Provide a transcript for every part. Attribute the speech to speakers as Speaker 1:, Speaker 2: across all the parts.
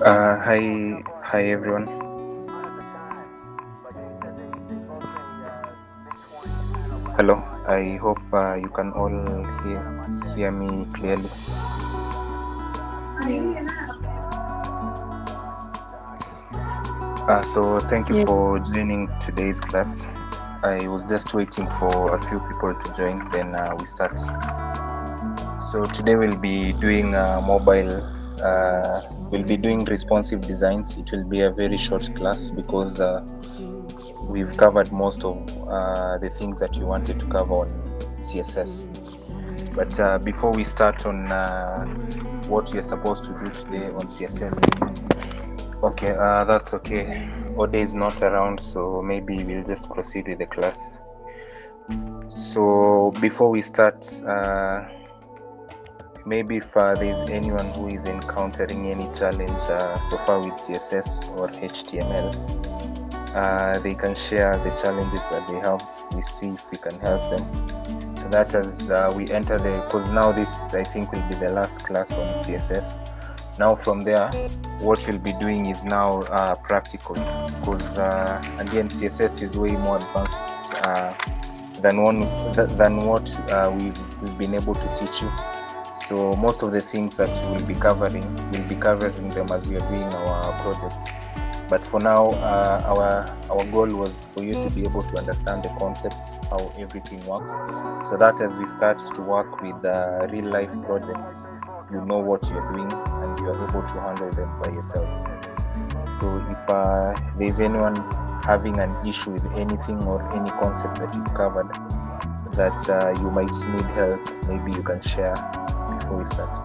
Speaker 1: Hi everyone. Hello. I hope you can all hear me clearly.
Speaker 2: Yes.
Speaker 1: So thank you
Speaker 2: Yes.
Speaker 1: for joining today's class. I was just waiting for a few people to join, then we start. So today we'll be doing mobile. We'll be doing responsive designs. It will be a very short class because we've covered most of the things that we wanted to cover on CSS. But before we start on what you're supposed to do today on CSS, okay, that's okay. Ode is not around, so maybe we'll just proceed with the class. So before we start, maybe if there's anyone who is encountering any challenge so far with CSS or HTML, they can share the challenges that they have. We see if we can help them. So that as we enter because now this I think will be the last class on CSS. Now from there, what we'll be doing is now practicals, because again CSS is way more advanced than what we've been able to teach you. So most of the things that we'll be covering them as we are doing our projects. But for now, our goal was for you to be able to understand the concepts, how everything works, so that as we start to work with real life projects, you know what you're doing and you are able to handle them by yourselves. So if there's anyone having an issue with anything or any concept that you've covered that you might need help, maybe you can share before we start.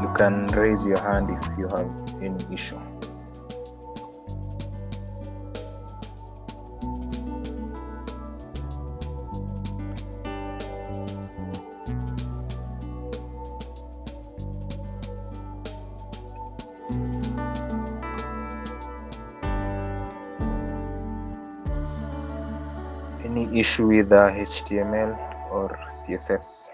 Speaker 1: You can raise your hand if you have any issue. Any issue with HTML or CSS?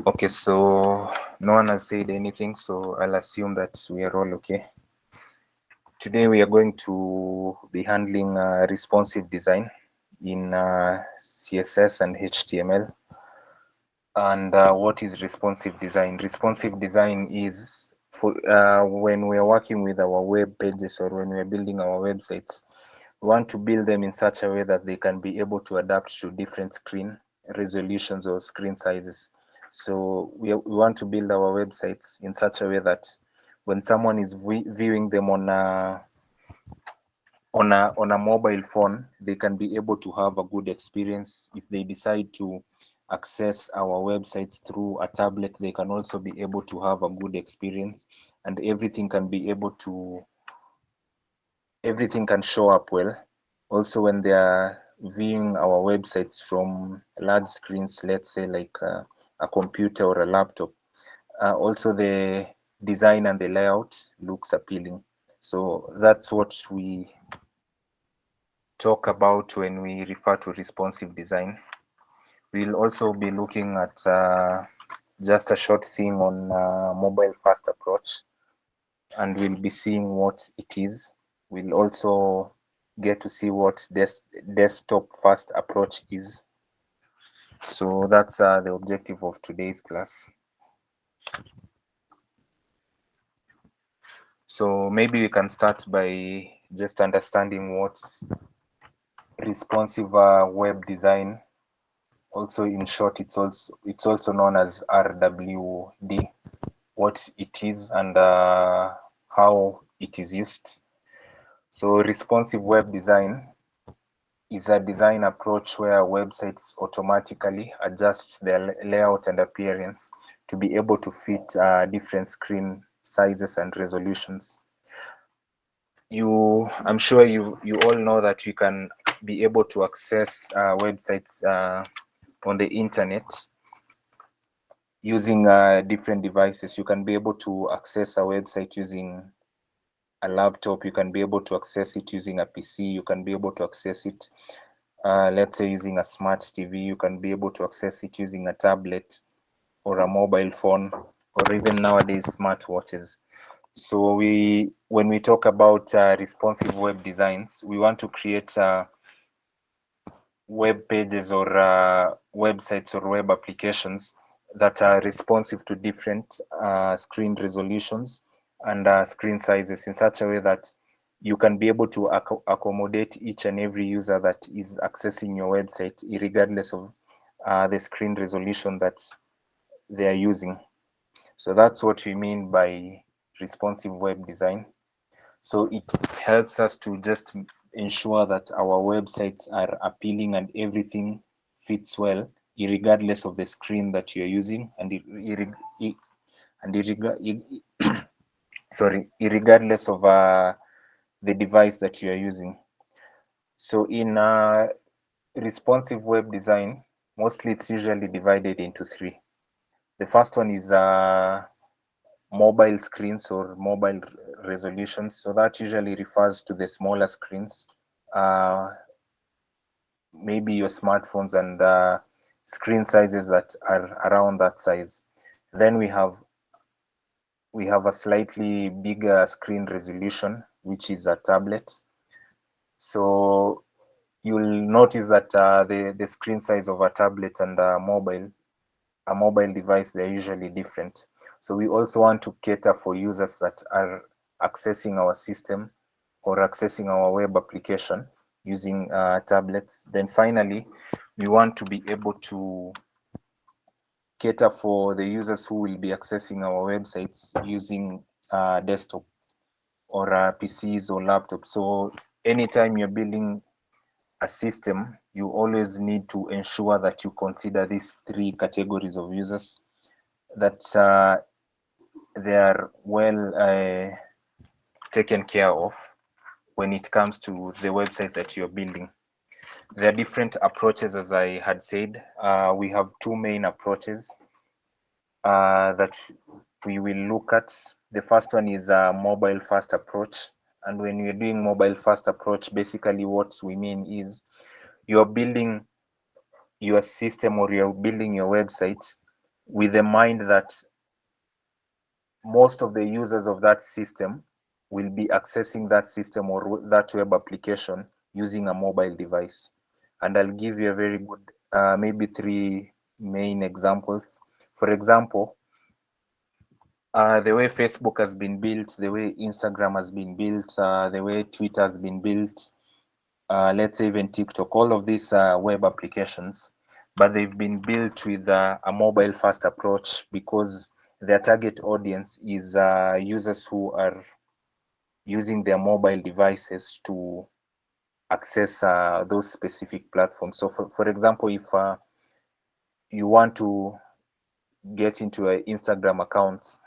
Speaker 1: Okay, so no one has said anything, so I'll assume that we are all okay. Today we are going to be handling responsive design in CSS and HTML. And what is responsive design? Responsive design is for when we are working with our web pages or when we are building our websites, we want to build them in such a way that they can be able to adapt to different screen resolutions or screen sizes. So we want to build our websites in such a way that when someone is viewing them on a mobile phone, they can be able to have a good experience. If they decide to access our websites through a tablet, they can also be able to have a good experience, and everything can show up well. Also, when they are viewing our websites from large screens, let's say like a computer or a laptop, also the design and the layout looks appealing. So that's what we talk about when we refer to responsive design. We'll also be looking at just a short thing on mobile first approach, and we'll be seeing what it is. We'll also get to see what desktop first approach is. So that's the objective of today's class. So maybe we can start by just understanding what responsive web design, also in short, it's also known as RWD, what it is and how it is used. So responsive web design is a design approach where websites automatically adjust their layout and appearance to be able to fit different screen sizes and resolutions. I'm sure you all know that you can be able to access websites on the internet using different devices. You can be able to access a website using a laptop. You can be able to access it using a PC. You can be able to access it, let's say, using a smart TV. You can be able to access it using a tablet or a mobile phone, or even nowadays smartwatches. So when we talk about responsive web designs, we want to create web pages or websites or web applications that are responsive to different screen resolutions and screen sizes in such a way that you can be able to accommodate each and every user that is accessing your website, regardless of the screen resolution that they are using. So that's what we mean by responsive web design. So it helps us to just ensure that our websites are appealing and everything fits well, regardless of the screen that you're using, and regardless of the device that you are using. So in responsive web design, mostly it's usually divided into three. The first one is mobile screens or mobile resolutions. So that usually refers to the smaller screens, maybe your smartphones, and screen sizes that are around that size. Then we have a slightly bigger screen resolution, which is a tablet. So you'll notice that the screen size of a tablet and a mobile device, they're usually different. So we also want to cater for users that are accessing our system or accessing our web application using tablets. Then finally, we want to be able to cater for the users who will be accessing our websites using desktop or PCs or laptops. So anytime you're building a system, you always need to ensure that you consider these three categories of users, that they are well taken care of when it comes to the website that you're building. There are different approaches, as I had said. We have two main approaches that we will look at. The first one is a mobile first approach. And when we're doing mobile first approach, basically what we mean is you're building your system or you're building your website with the mind that most of the users of that system will be accessing that system or that web application using a mobile device. And I'll give you a very good, maybe three main examples. For example, the way Facebook has been built, the way Instagram has been built, the way Twitter has been built, let's say even TikTok, all of these web applications, but they've been built with a mobile first approach because their target audience is users who are using their mobile devices to access those specific platforms. So for example, if you want to get into an Instagram account,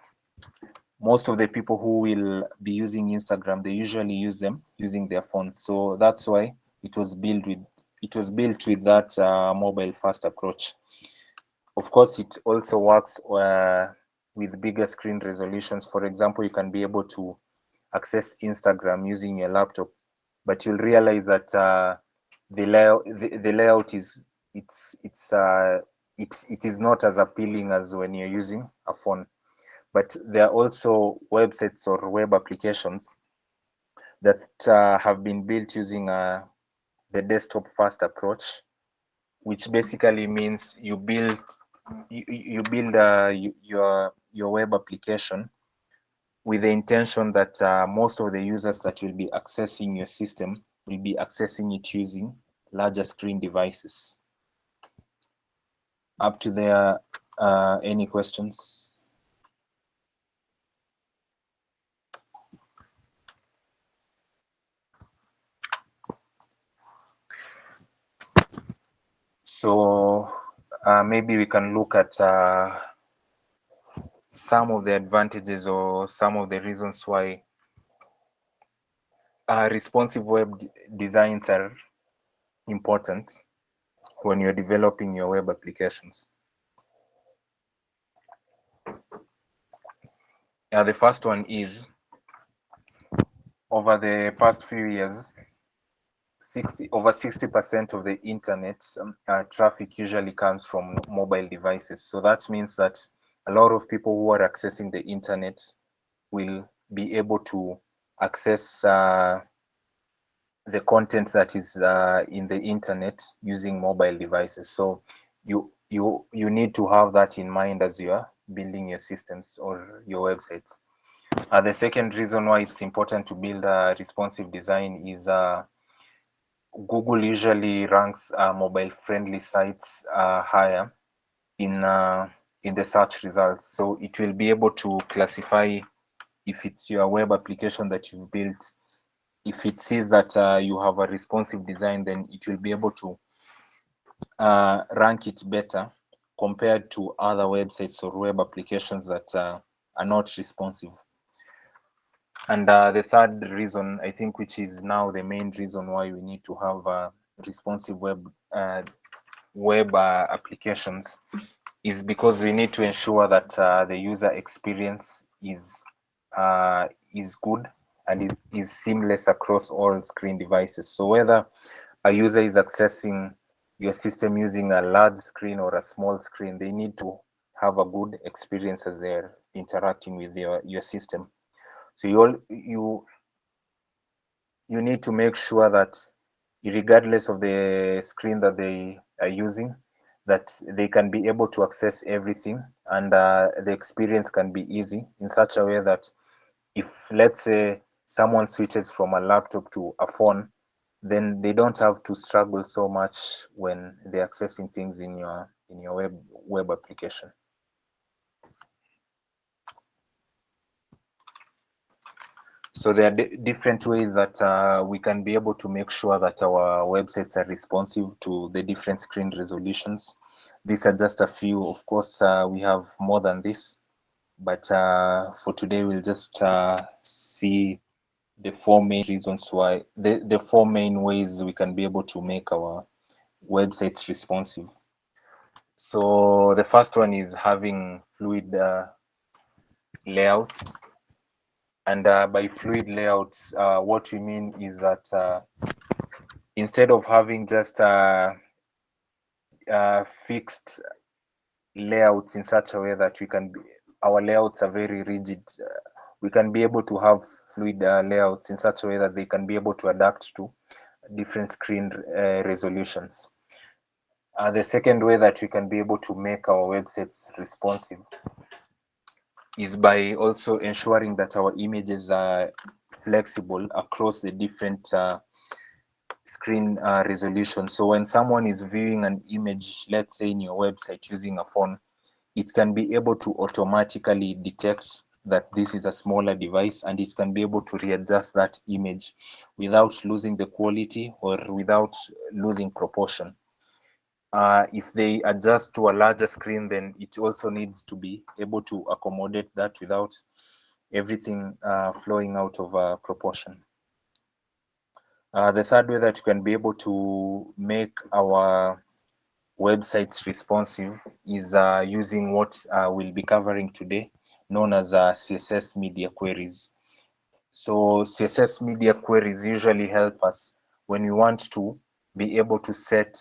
Speaker 1: most of the people who will be using Instagram, they usually use them using their phones. So that's why it was built with that mobile first approach. Of course, it also works with bigger screen resolutions. For example, you can be able to access Instagram using your laptop, but you'll realize that the layout is it is not as appealing as when you're using a phone. But there are also websites or web applications that have been built using the desktop first approach, which basically means you build your web application with the intention that most of the users that will be accessing your system will be accessing it using larger screen devices. Up to there, any questions? So maybe we can look at some of the advantages or some of the reasons why responsive web designs are important when you're developing your web applications. The first one is, over the past few years, over 60% of the internet traffic usually comes from mobile devices. So that means that a lot of people who are accessing the internet will be able to access the content that is in the internet using mobile devices. So you need to have that in mind as you are building your systems or your websites. The second reason why it's important to build a responsive design is Google usually ranks mobile-friendly sites higher in the search results. So it will be able to classify if it's your web application that you've built. If it sees that you have a responsive design, then it will be able to rank it better compared to other websites or web applications that are not responsive. And the third reason, I think, which is now the main reason why we need to have responsive web applications, is because we need to ensure that the user experience is good and is seamless across all screen devices. So whether a user is accessing your system using a large screen or a small screen, they need to have a good experience as they're interacting with your system. So you need to make sure that regardless of the screen that they are using, that they can be able to access everything, and the experience can be easy in such a way that if, let's say, someone switches from a laptop to a phone, then they don't have to struggle so much when they're accessing things in your web application. So there are different ways that we can be able to make sure that our websites are responsive to the different screen resolutions. These are just a few. Of course, we have more than this, but for today, we'll just see the four main reasons why, the four main ways we can be able to make our websites responsive. So the first one is having fluid layouts. And by fluid layouts, what we mean is that instead of having just fixed layouts in such a way that our layouts are very rigid, we can be able to have fluid layouts in such a way that they can be able to adapt to different screen resolutions. The second way that we can be able to make our websites responsive is by also ensuring that our images are flexible across the different screen resolution. So when someone is viewing an image, let's say in your website using a phone, it can be able to automatically detect that this is a smaller device, and it can be able to readjust that image without losing the quality or without losing proportion. If they adjust to a larger screen, then it also needs to be able to accommodate that without everything flowing out of proportion. The third way that you can be able to make our websites responsive is using what we'll be covering today, known as CSS media queries. So CSS media queries usually help us when we want to be able to set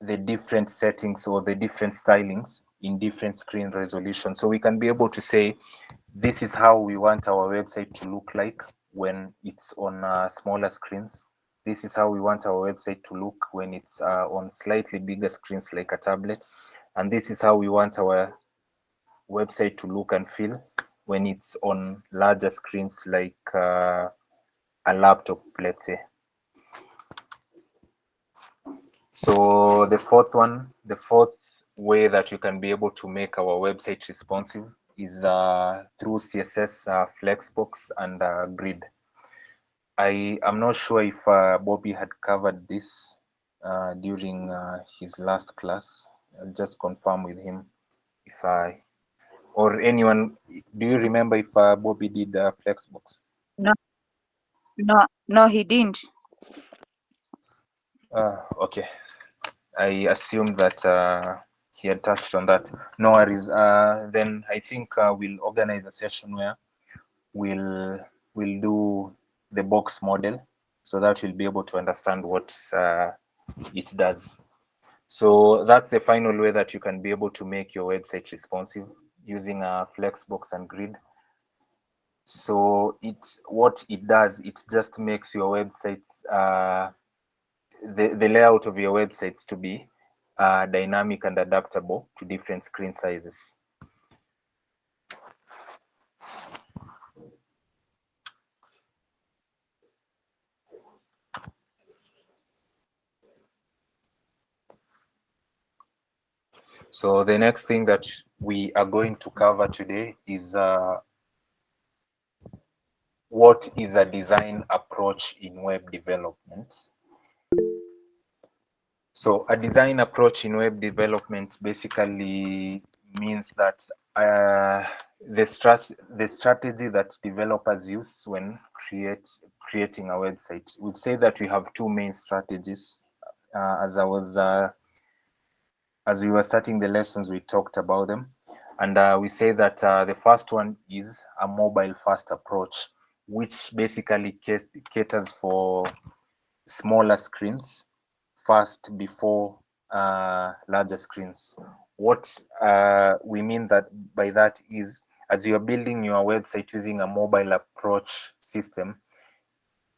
Speaker 1: the different settings or the different stylings in different screen resolution. So we can be able to say, this is how we want our website to look like when it's on smaller screens. This is how we want our website to look when it's on slightly bigger screens like a tablet. And this is how we want our website to look and feel when it's on larger screens like a laptop, let's say. So the fourth way that you can be able to make our website responsive is through CSS Flexbox and Grid. I am not sure if Bobby had covered this during his last class. I'll just confirm with him if or anyone. Do you remember if Bobby did Flexbox?
Speaker 2: No, he didn't.
Speaker 1: Okay. I assumed that he had touched on that. No worries. Then I think we'll organize a session where we'll do the box model, so that we'll be able to understand what it does. So that's the final way that you can be able to make your website responsive using a Flexbox and Grid. So what it does, it just makes your websites, the layout of your websites to be dynamic and adaptable to different screen sizes. So the next thing that we are going to cover today is what is a design approach in web development. So a design approach in web development basically means that the strategy that developers use when creating a website. We'll say that we have two main strategies. As we were starting the lessons, we talked about them, and we say that the first one is a mobile first approach, which basically caters for smaller screens first before larger screens. What we mean that by that is, as you are building your website using a mobile approach system,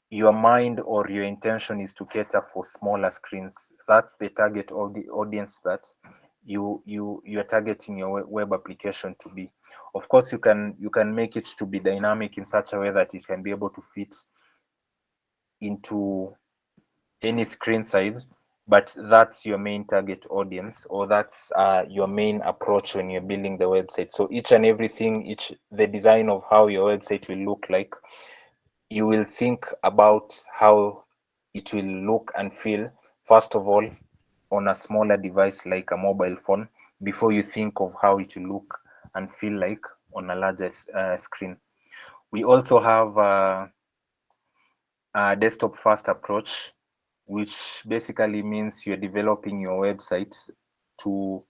Speaker 1: your mind or your intention is to cater for smaller screens. That's the target of the audience that you're targeting your web application to be. Of course, you can make it to be dynamic in such a way that it can be able to fit into any screen size, but that's your main target audience, or that's your main approach when you're building the website. So each and everything, the design of how your website will look like, you will think about how it will look and feel, first of all, on a smaller device like a mobile phone, before you think of how it will look and feel like on a larger screen. We also have a desktop first approach, which basically means you're developing your website or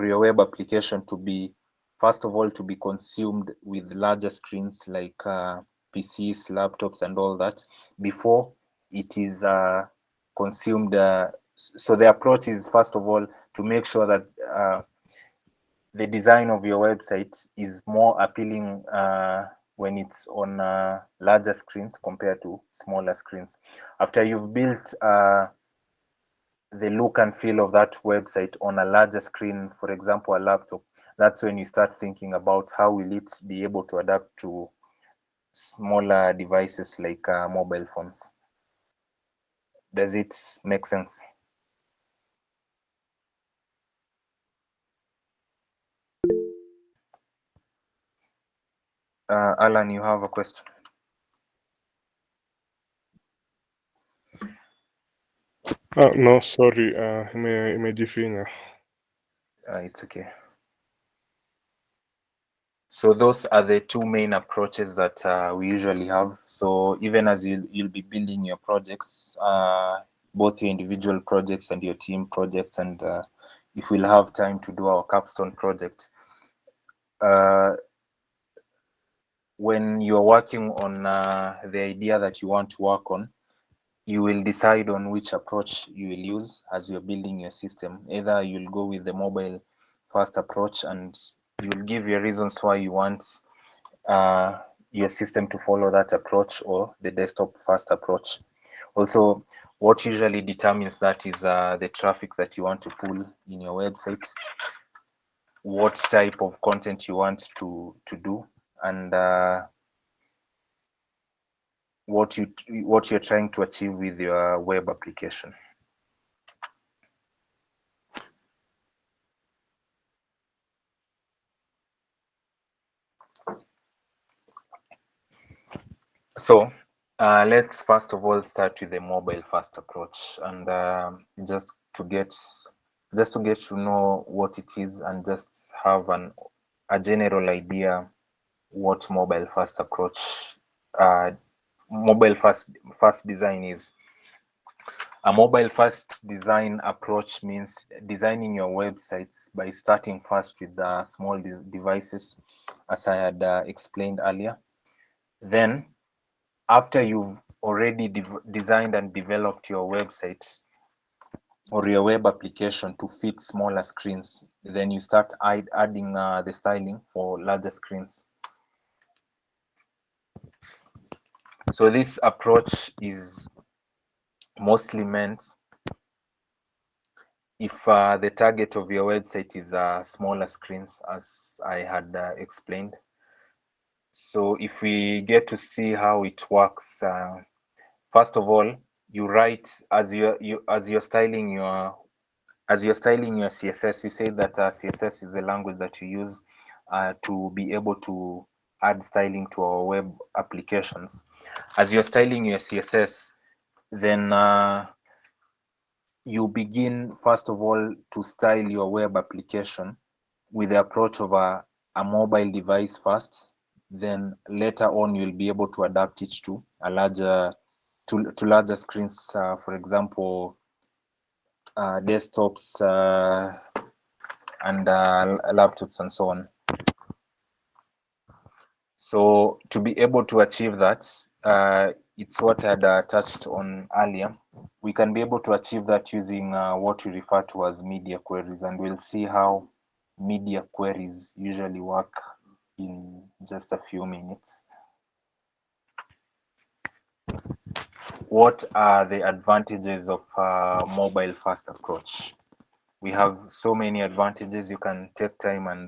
Speaker 1: your web application to be, first of all, to be consumed with larger screens like PCs, laptops, and all that before it is consumed. So the approach is, first of all, to make sure that the design of your website is more appealing when it's on larger screens compared to smaller screens. After you've built the look and feel of that website on a larger screen, for example, a laptop, that's when you start thinking about how will it be able to adapt to smaller devices like mobile phones. Does it make sense? Alan, you have a question?
Speaker 2: No, sorry, imedifina.
Speaker 1: It's okay. So those are the two main approaches that we usually have. So even as you'll be building your projects, both your individual projects and your team projects, and if we'll have time to do our capstone project, when you're working on the idea that you want to work on, you will decide on which approach you will use as you're building your system. Either you'll go with the mobile first approach, and you'll give your reasons why you want your system to follow that approach, or the desktop first approach. Also, what usually determines that is the traffic that you want to pull in your website, what type of content you want to do, and what you're trying to achieve with your web application. So let's first of all start with the mobile first approach, and just to get to know what it is, and just have a general idea what mobile first approach, mobile first design is. A mobile first design approach means designing your websites by starting first with the small devices, as I had explained earlier. Then, after you've already designed and developed your websites or your web application to fit smaller screens, then you start adding the styling for larger screens. So this approach is mostly meant if the target of your website is smaller screens, as I had explained. So if we get to see how it works, first of all, you write as you're styling your CSS. You say that CSS is the language that you use to be able to add styling to our web applications. As you're styling your CSS, then you begin first of all to style your web application with the approach of a mobile device first. Then later on you'll be able to adapt it to a larger larger screens, for example desktops and laptops and so on. So to be able to achieve that, it's what I had touched on earlier. We can be able to achieve that using what we refer to as media queries, and we'll see how media queries usually work in just a few minutes. What are the advantages of mobile first approach? We have so many advantages. You can take time and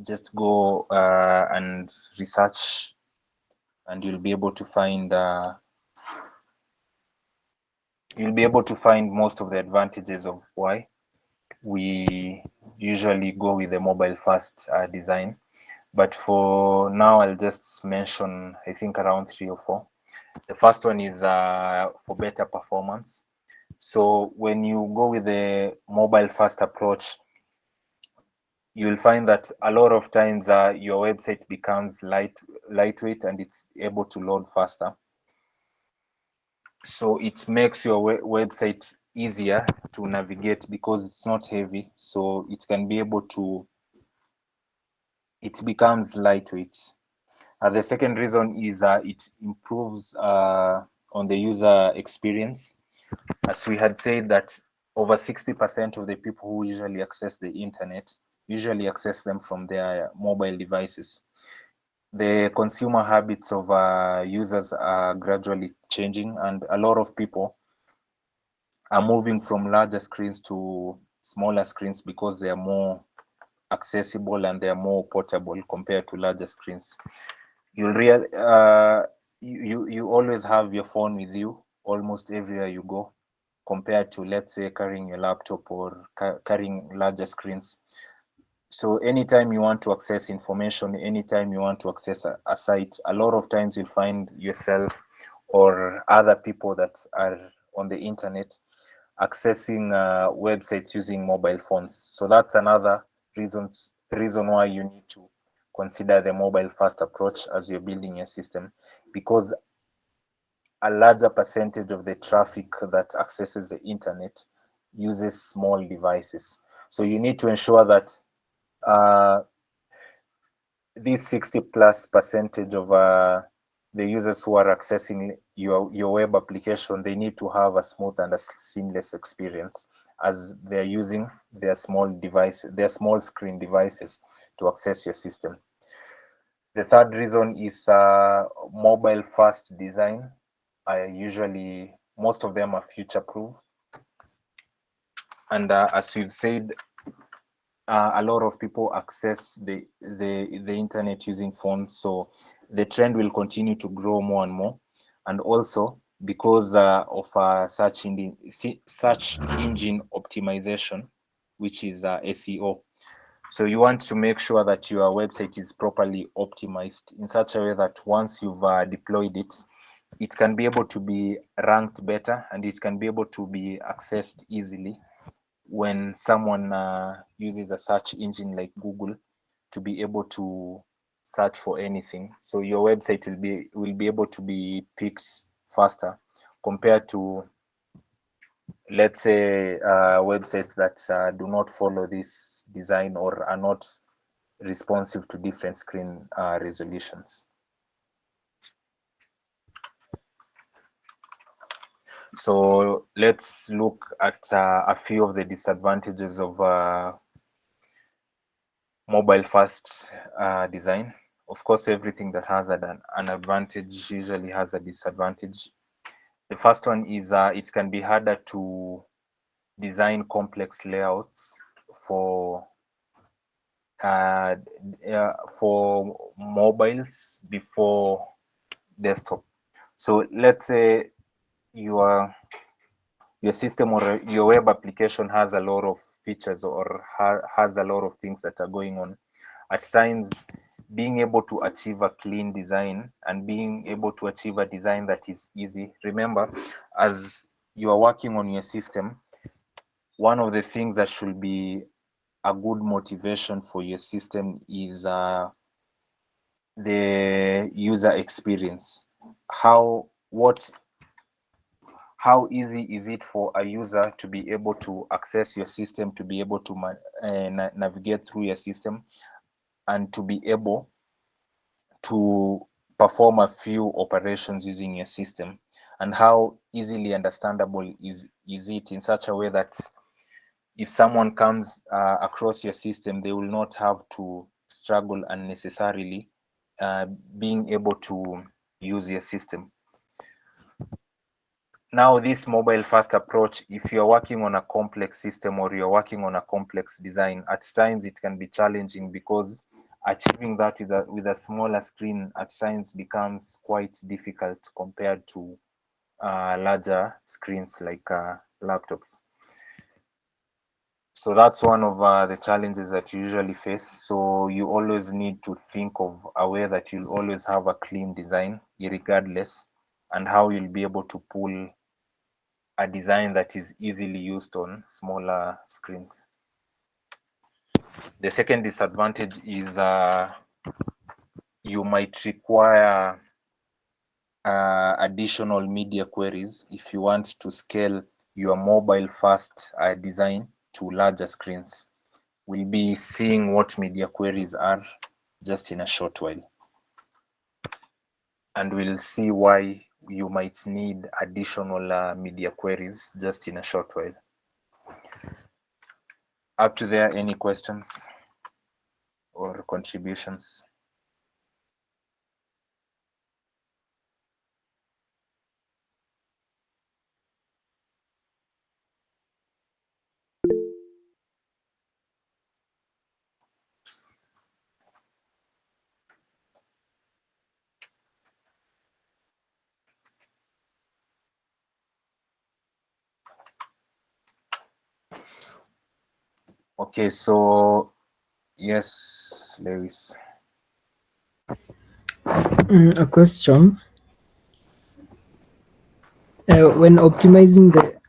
Speaker 1: just go and research, and you'll be able to find most of the advantages of why we usually go with the mobile first design. But for now, I'll just mention, I think, around 3 or 4. The first one is for better performance. So when you go with the mobile first approach, you'll find that a lot of times your website becomes lightweight and it's able to load faster. So it makes your website easier to navigate because it's not heavy. So it can be able to, it becomes lightweight. The second reason is it improves on the user experience. As we had said that over 60% of the people who usually access the internet usually access them from their mobile devices. The consumer habits of users are gradually changing, and a lot of people are moving from larger screens to smaller screens because they are more accessible and they are more portable compared to larger screens. You always have your phone with you almost everywhere you go, compared to, let's say, carrying your laptop or carrying larger screens. So anytime you want to access information, anytime you want to access a site, a lot of times you'll find yourself or other people that are on the internet accessing websites using mobile phones. So that's another reason why you need to consider the mobile first approach as you're building your system, because a larger percentage of the traffic that accesses the internet uses small devices. So you need to ensure that this 60+% of the users who are accessing your web application, they need to have a smooth and a seamless experience as they're using their small screen devices to access your system. The third reason is mobile first design. Usually most of them are future proof, and as we've said, a lot of people access the internet using phones, so the trend will continue to grow more and more. And also because of search engine optimization, which is SEO. So you want to make sure that your website is properly optimized in such a way that once you've deployed it, it can be able to be ranked better and it can be able to be accessed easily when someone uses a search engine like Google to be able to search for anything. So your website will be able to be picked faster compared to let's say websites that do not follow this design or are not responsive to different screen resolutions. So let's look at a few of the disadvantages of mobile first design. Of course, everything that has an advantage usually has a disadvantage. The first one is it can be harder to design complex layouts for mobiles before desktop. So let's say your system or your web application has a lot of features or has a lot of things that are going on. At times, being able to achieve a clean design and being able to achieve a design that is easy. Remember, as you are working on your system, one of the things that should be a good motivation for your system is the user experience. How easy is it for a user to be able to access your system, to be able to navigate through your system, and to be able to perform a few operations using your system? And how easily understandable is it in such a way that if someone comes across your system, they will not have to struggle unnecessarily being able to use your system. Now, this mobile first approach, if you're working on a complex system or you're working on a complex design, at times it can be challenging because achieving that with a smaller screen at times becomes quite difficult compared to larger screens like laptops. So that's one of the challenges that you usually face. So you always need to think of a way that you'll always have a clean design regardless, and how you'll be able to pull a design that is easily used on smaller screens. The second disadvantage is you might require additional media queries if you want to scale your mobile first design to larger screens. We'll be seeing what media queries are just in a short while, and we'll see why you might need additional media queries just in a short while. Up to there, any questions or contributions? Okay, so yes, Lewis.
Speaker 3: A question. When optimizing the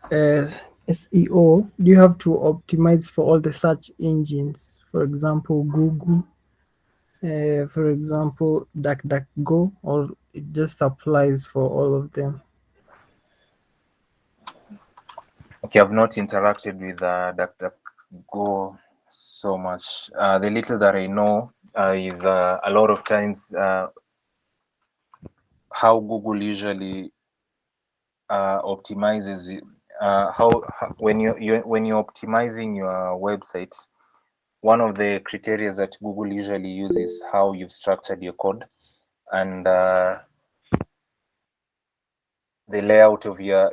Speaker 3: SEO, do you have to optimize for all the search engines? For example, Google, for example, DuckDuckGo, or it just applies for all of them?
Speaker 1: Okay, I've not interacted with DuckDuckGo so much. The little that I know is a lot of times how Google usually optimizes when you're optimizing your website. One of the criteria that Google usually uses how you've structured your code, and the layout of your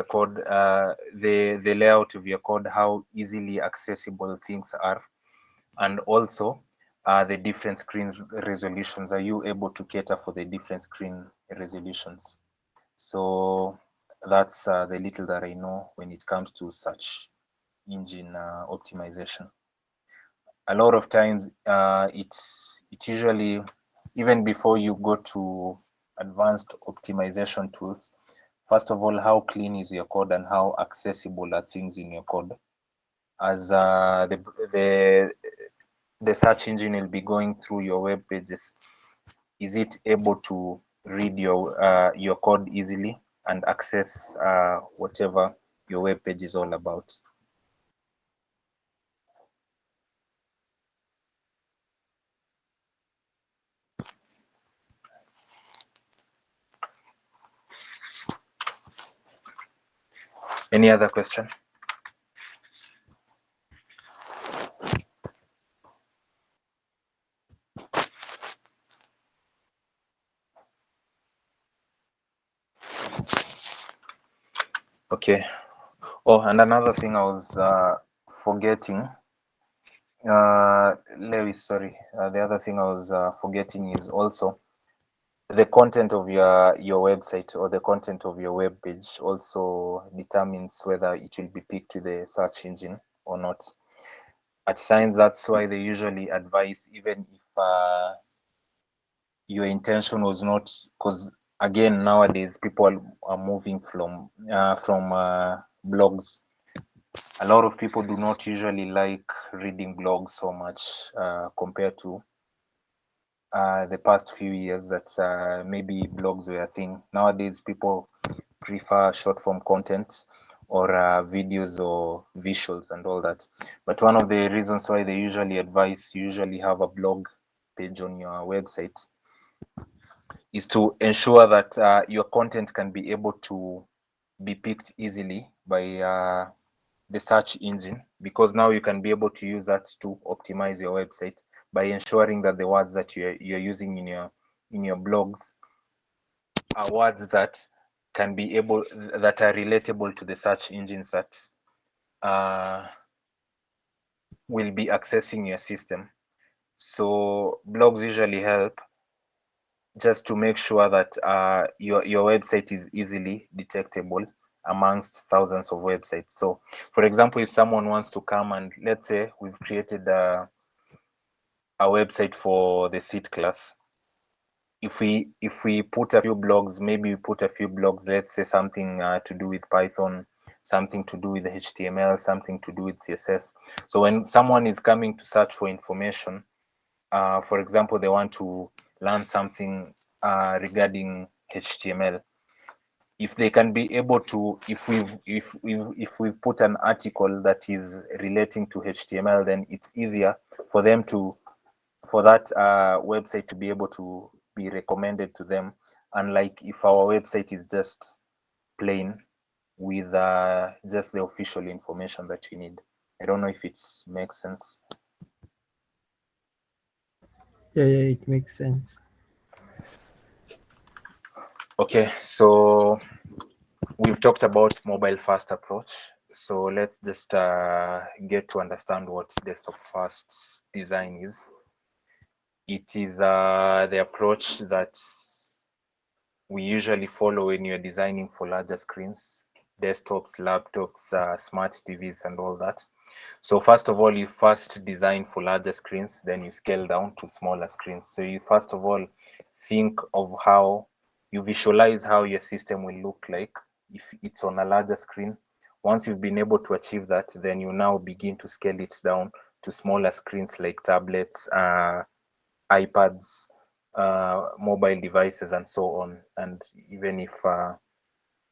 Speaker 1: code, the layout of your code, how easily accessible things are, and also the different screen resolutions. Are you able to cater for the different screen resolutions? So that's the little that I know when it comes to search engine optimization. A lot of times it usually, even before you go to advanced optimization tools, first of all, how clean is your code and how accessible are things in your code? As the search engine will be going through your web pages, is it able to read your code easily and access whatever your web page is all about. Any other question? Okay. Oh, and another thing I was forgetting, Lewis, sorry. The other thing I was forgetting is also the content of your website or the content of your web page also determines whether it will be picked to the search engine or not. At times, that's why they usually advise, even if your intention was not, because again nowadays people are moving from blogs. A lot of people do not usually like reading blogs so much compared to the past few years that maybe blogs were a thing. Nowadays people prefer short form content or videos or visuals and all that. But one of the reasons why they usually advise you usually have a blog page on your website is to ensure that your content can be able to be picked easily by the search engine, because now you can be able to use that to optimize your website by ensuring that the words that you're using in your blogs are words that can be able, that are relatable to the search engines that will be accessing your system. So blogs usually help just to make sure that your website is easily detectable amongst thousands of websites. So for example, if someone wants to come and, let's say we've created a website for the SEET class, if we put a few blogs, maybe we put a few blogs, let's say something to do with Python, something to do with HTML, something to do with CSS. So when someone is coming to search for information, for example, they want to learn something regarding HTML, if they can be able to, if we've put an article that is relating to HTML, then it's easier for them to, for that website to be able to be recommended to them, unlike if our website is just plain with just the official information that you need. I don't know if it makes sense.
Speaker 3: Yeah, it makes sense.
Speaker 1: Okay, so we've talked about mobile first approach. So let's just get to understand what desktop first design is. It is the approach that we usually follow when you're designing for larger screens, desktops, laptops, smart TVs, and all that. So first of all, you first design for larger screens, then you scale down to smaller screens. So you first of all think of how you visualize how your system will look like if it's on a larger screen. Once you've been able to achieve that, then you now begin to scale it down to smaller screens like tablets, iPads, mobile devices, and so on. And even if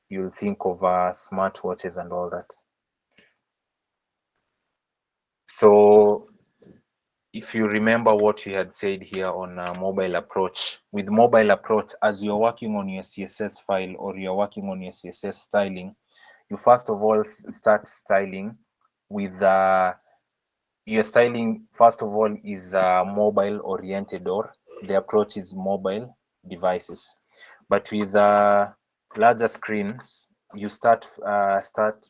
Speaker 1: you'll think of smartwatches and all that. So if you remember what you had said here on mobile approach, with mobile approach, as you're working on your CSS file or you're working on your CSS styling, you first of all start styling with your styling first of all is mobile oriented, or the approach is mobile devices. But with larger screens, you first start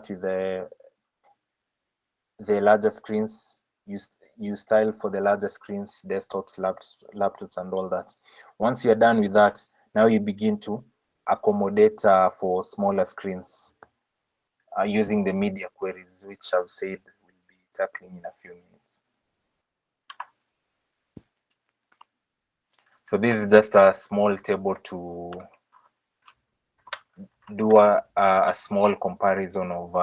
Speaker 1: with the larger screens. You style for the larger screens, desktops, laptops, and all that. Once you're done with that, now you begin to accommodate for smaller screens using the media queries, which I've said we'll be tackling in a few minutes. So this is just a small table to do a small comparison of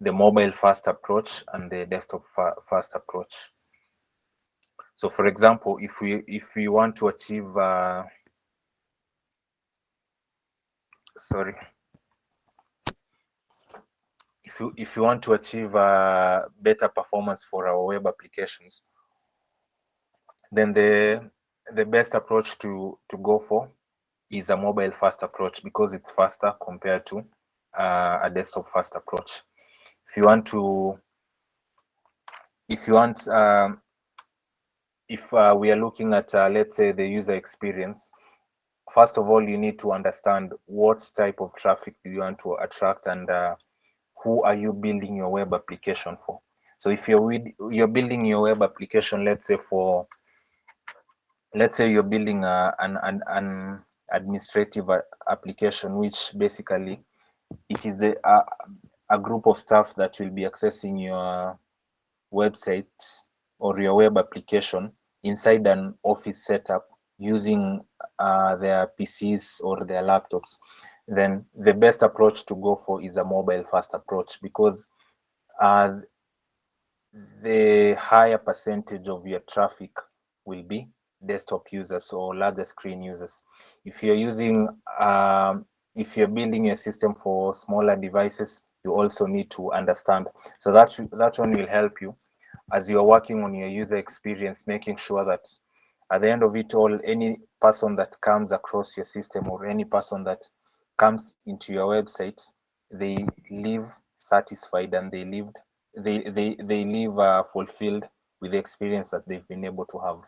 Speaker 1: the mobile first approach and the desktop first approach. So for example, if we want to achieve sorry, if you want to achieve better performance for our web applications, then the best approach to go for is a mobile first approach, because it's faster compared to a desktop first approach. If we are looking at let's say the user experience, first of all, you need to understand what type of traffic do you want to attract, and who are you building your web application for. So if you're building your web application, let's say you're building an administrative application, which basically it is a group of staff that will be accessing your website or your web application inside an office setup using their PCs or their laptops, then the best approach to go for is a mobile first approach, because the higher percentage of your traffic will be desktop users or larger screen users. If you're building a system for smaller devices, you also need to understand. So that one will help you as you're working on your user experience, making sure that at the end of it all, any person that comes across your system or any person that comes into your website, they leave satisfied and they leave fulfilled with the experience that they've been able to have.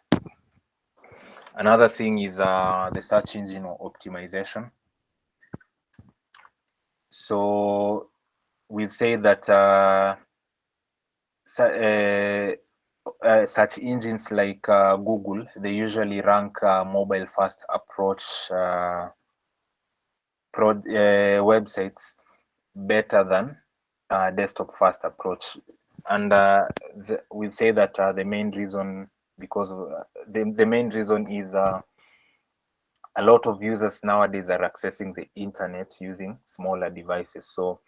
Speaker 1: Another thing is the search engine optimization. So we've said that search engines like Google, they usually rank mobile first approach websites better than desktop first approach. And we say that the main reason, because of, the main reason is a lot of users nowadays are accessing the internet using smaller devices. So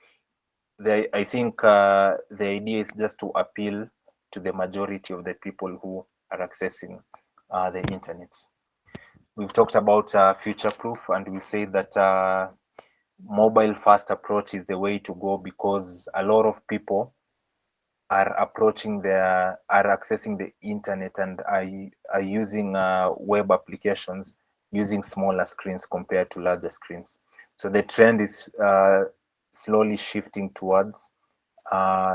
Speaker 1: I think the idea is just to appeal to the majority of the people who are accessing the internet. We've talked about future-proof, and we've said that mobile first approach is the way to go, because a lot of people are accessing the internet and are using web applications using smaller screens compared to larger screens. So the trend is slowly shifting towards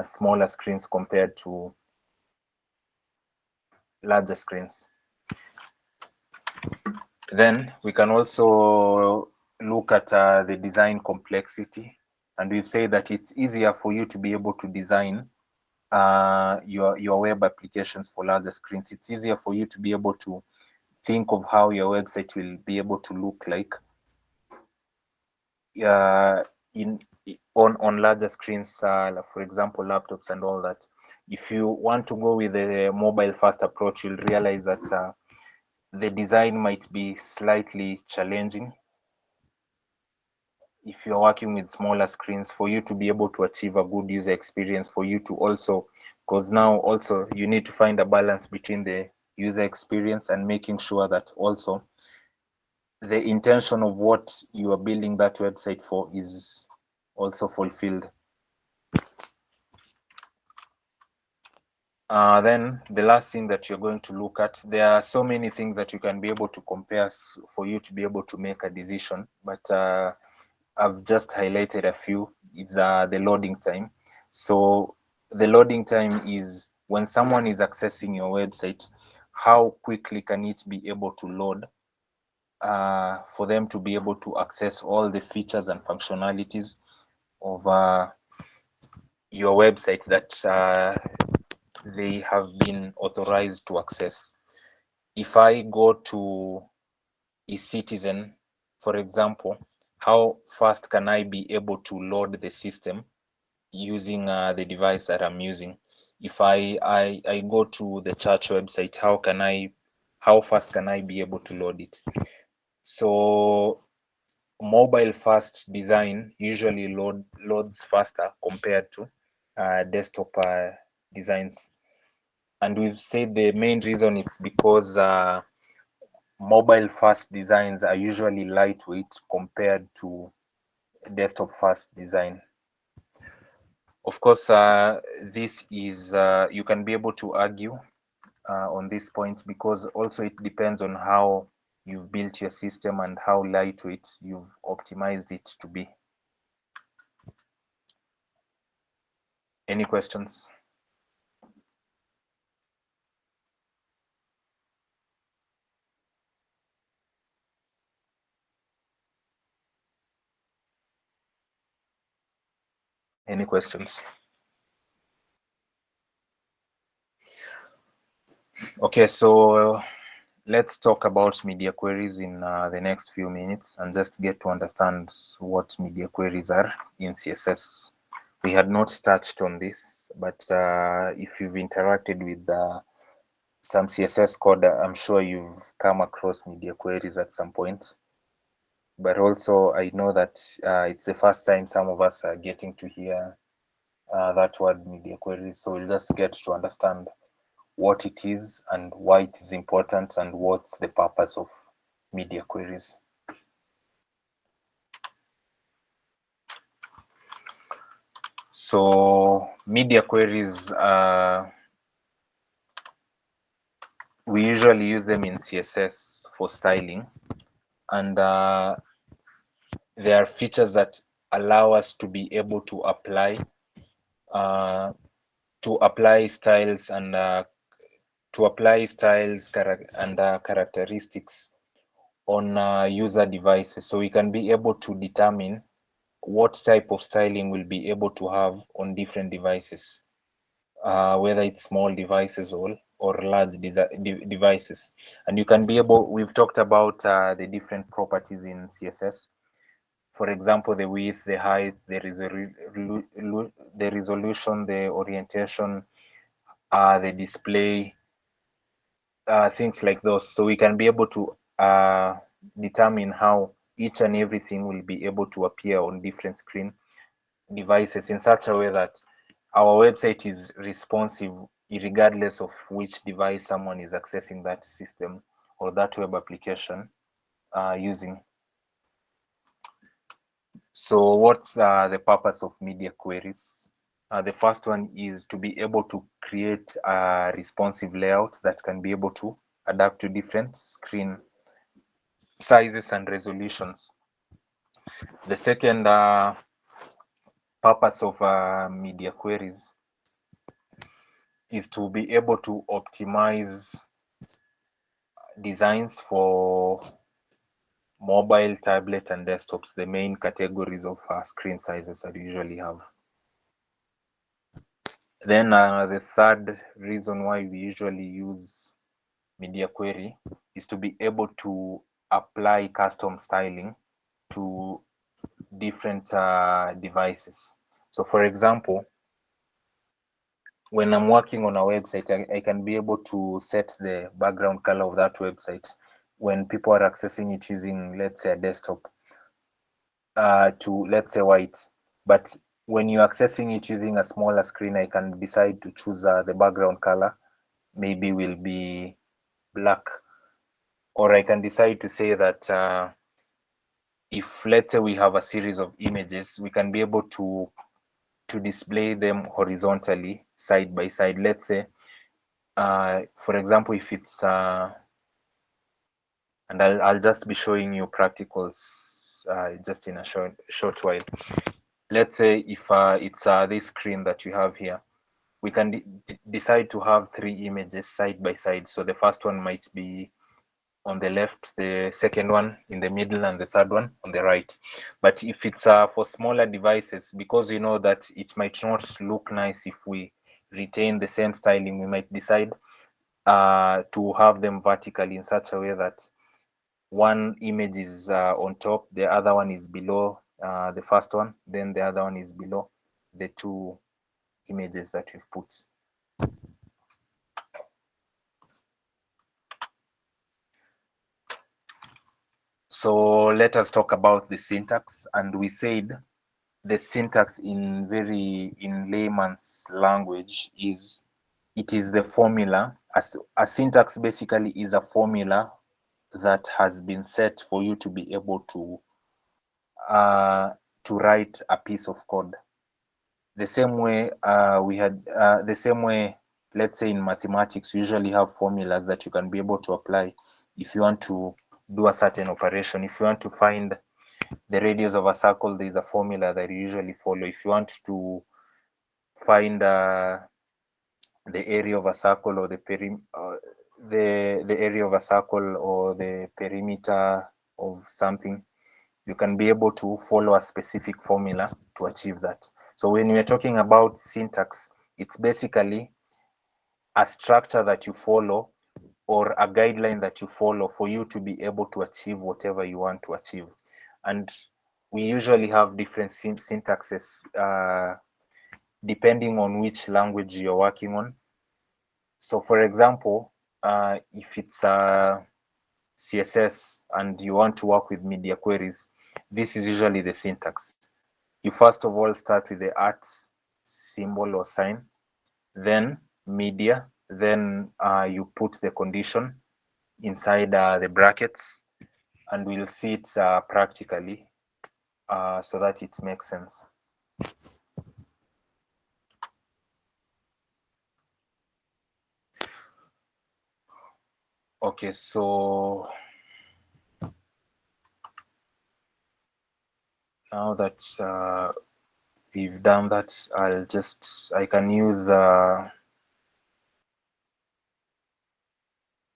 Speaker 1: smaller screens compared to larger screens. Then we can also look at the design complexity, and we've said that it's easier for you to be able to design your web applications for larger screens. It's easier for you to be able to think of how your website will be able to look like on larger screens, for example, laptops and all that. If you want to go with a mobile first approach, you'll realize that the design might be slightly challenging if you're working with smaller screens, for you to be able to achieve a good user experience, for you to also, because now also you need to find a balance between the user experience and making sure that also the intention of what you are building that website for is also fulfilled. Then the last thing that you're going to look at, there are so many things that you can be able to compare for you to be able to make a decision, but I've just highlighted a few. Is the loading time. So the loading time is when someone is accessing your website, how quickly can it be able to load for them to be able to access all the features and functionalities of your website that they have been authorized to access. If I go to eCitizen, for example, how fast can I be able to load the system using the device that I'm using? If I go to the church website, how fast can I be able to load it? So mobile first design usually loads faster compared to desktop designs. And we've said the main reason it's because mobile first designs are usually lightweight compared to desktop first design. Of course, this is you can be able to argue on this point, because also it depends on how you've built your system and how lightweight you've optimized it to be. Any questions? Any questions? Okay, so let's talk about media queries in the next few minutes and just get to understand what media queries are in CSS. We had not touched on this, but if you've interacted with some CSS code, I'm sure you've come across media queries at some point. But also, I know that it's the first time some of us are getting to hear that word media queries. So we'll just get to understand what it is and why it is important and what's the purpose of media queries. So media queries, we usually use them in CSS for styling, and there are features that allow us to be able to apply styles and characteristics on user devices. So we can be able to determine what type of styling we'll be able to have on different devices, whether it's small devices or large devices. And you can be able, we've talked about the different properties in CSS. For example, the width, the height, the resolution, the orientation, the display, things like those. So we can be able to determine how each and everything will be able to appear on different screen devices in such a way that our website is responsive regardless of which device someone is accessing that system or that web application using. So what's the purpose of media queries? The first one is to be able to create a responsive layout that can be able to adapt to different screen sizes and resolutions. The second purpose of media queries is to be able to optimize designs for mobile, tablet, and desktops, the main categories of screen sizes that we usually have. Then the third reason why we usually use media query is to be able to apply custom styling to different devices. So for example, when I'm working on a website, I can be able to set the background color of that website when people are accessing it using, let's say, a desktop to, let's say, white. But when you're accessing it using a smaller screen, I can decide to choose the background color maybe will be black. Or I can decide to say that if, let's say, we have a series of images, we can be able to display them horizontally side by side. Let's say, for example, if it's and I'll just be showing you practicals just in a short while. Let's say if it's this screen that you have here, we can decide to have 3 images side by side. So the first one might be on the left, the second one in the middle, and the third one on the right. But if it's for smaller devices, because you know that it might not look nice if we retain the same styling, we might decide to have them vertically in such a way that one image is on top, the other one is below the first one, then the other one is below the 2 images that we've put. So let us talk about the syntax. And we said the syntax in layman's language is, it is the formula. A syntax basically is a formula that has been set for you to be able to write a piece of code. the same way the same way, let's say in mathematics, you usually have formulas that you can be able to apply if you want to do a certain operation. If you want to find the radius of a circle, there is a formula that you usually follow. If you want to find the area of a circle, or the area of a circle, or the perimeter of something, you can be able to follow a specific formula to achieve that. So when we're talking about syntax, it's basically a structure that you follow, or a guideline that you follow for you to be able to achieve whatever you want to achieve. And we usually have different syntaxes depending on which language you're working on. So for example, if it's CSS and you want to work with media queries, this is usually the syntax. You first of all start with the @ symbol or sign, then media, then you put the condition inside the brackets, and we'll see it practically so that it makes sense. Okay, so now that we've done that, I can use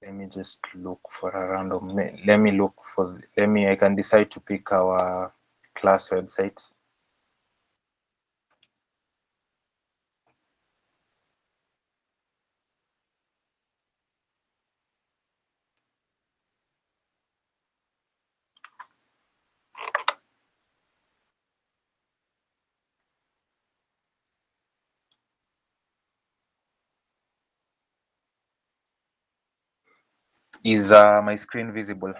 Speaker 1: let me just look for a random, I can decide to pick our class websites. Is my screen visible?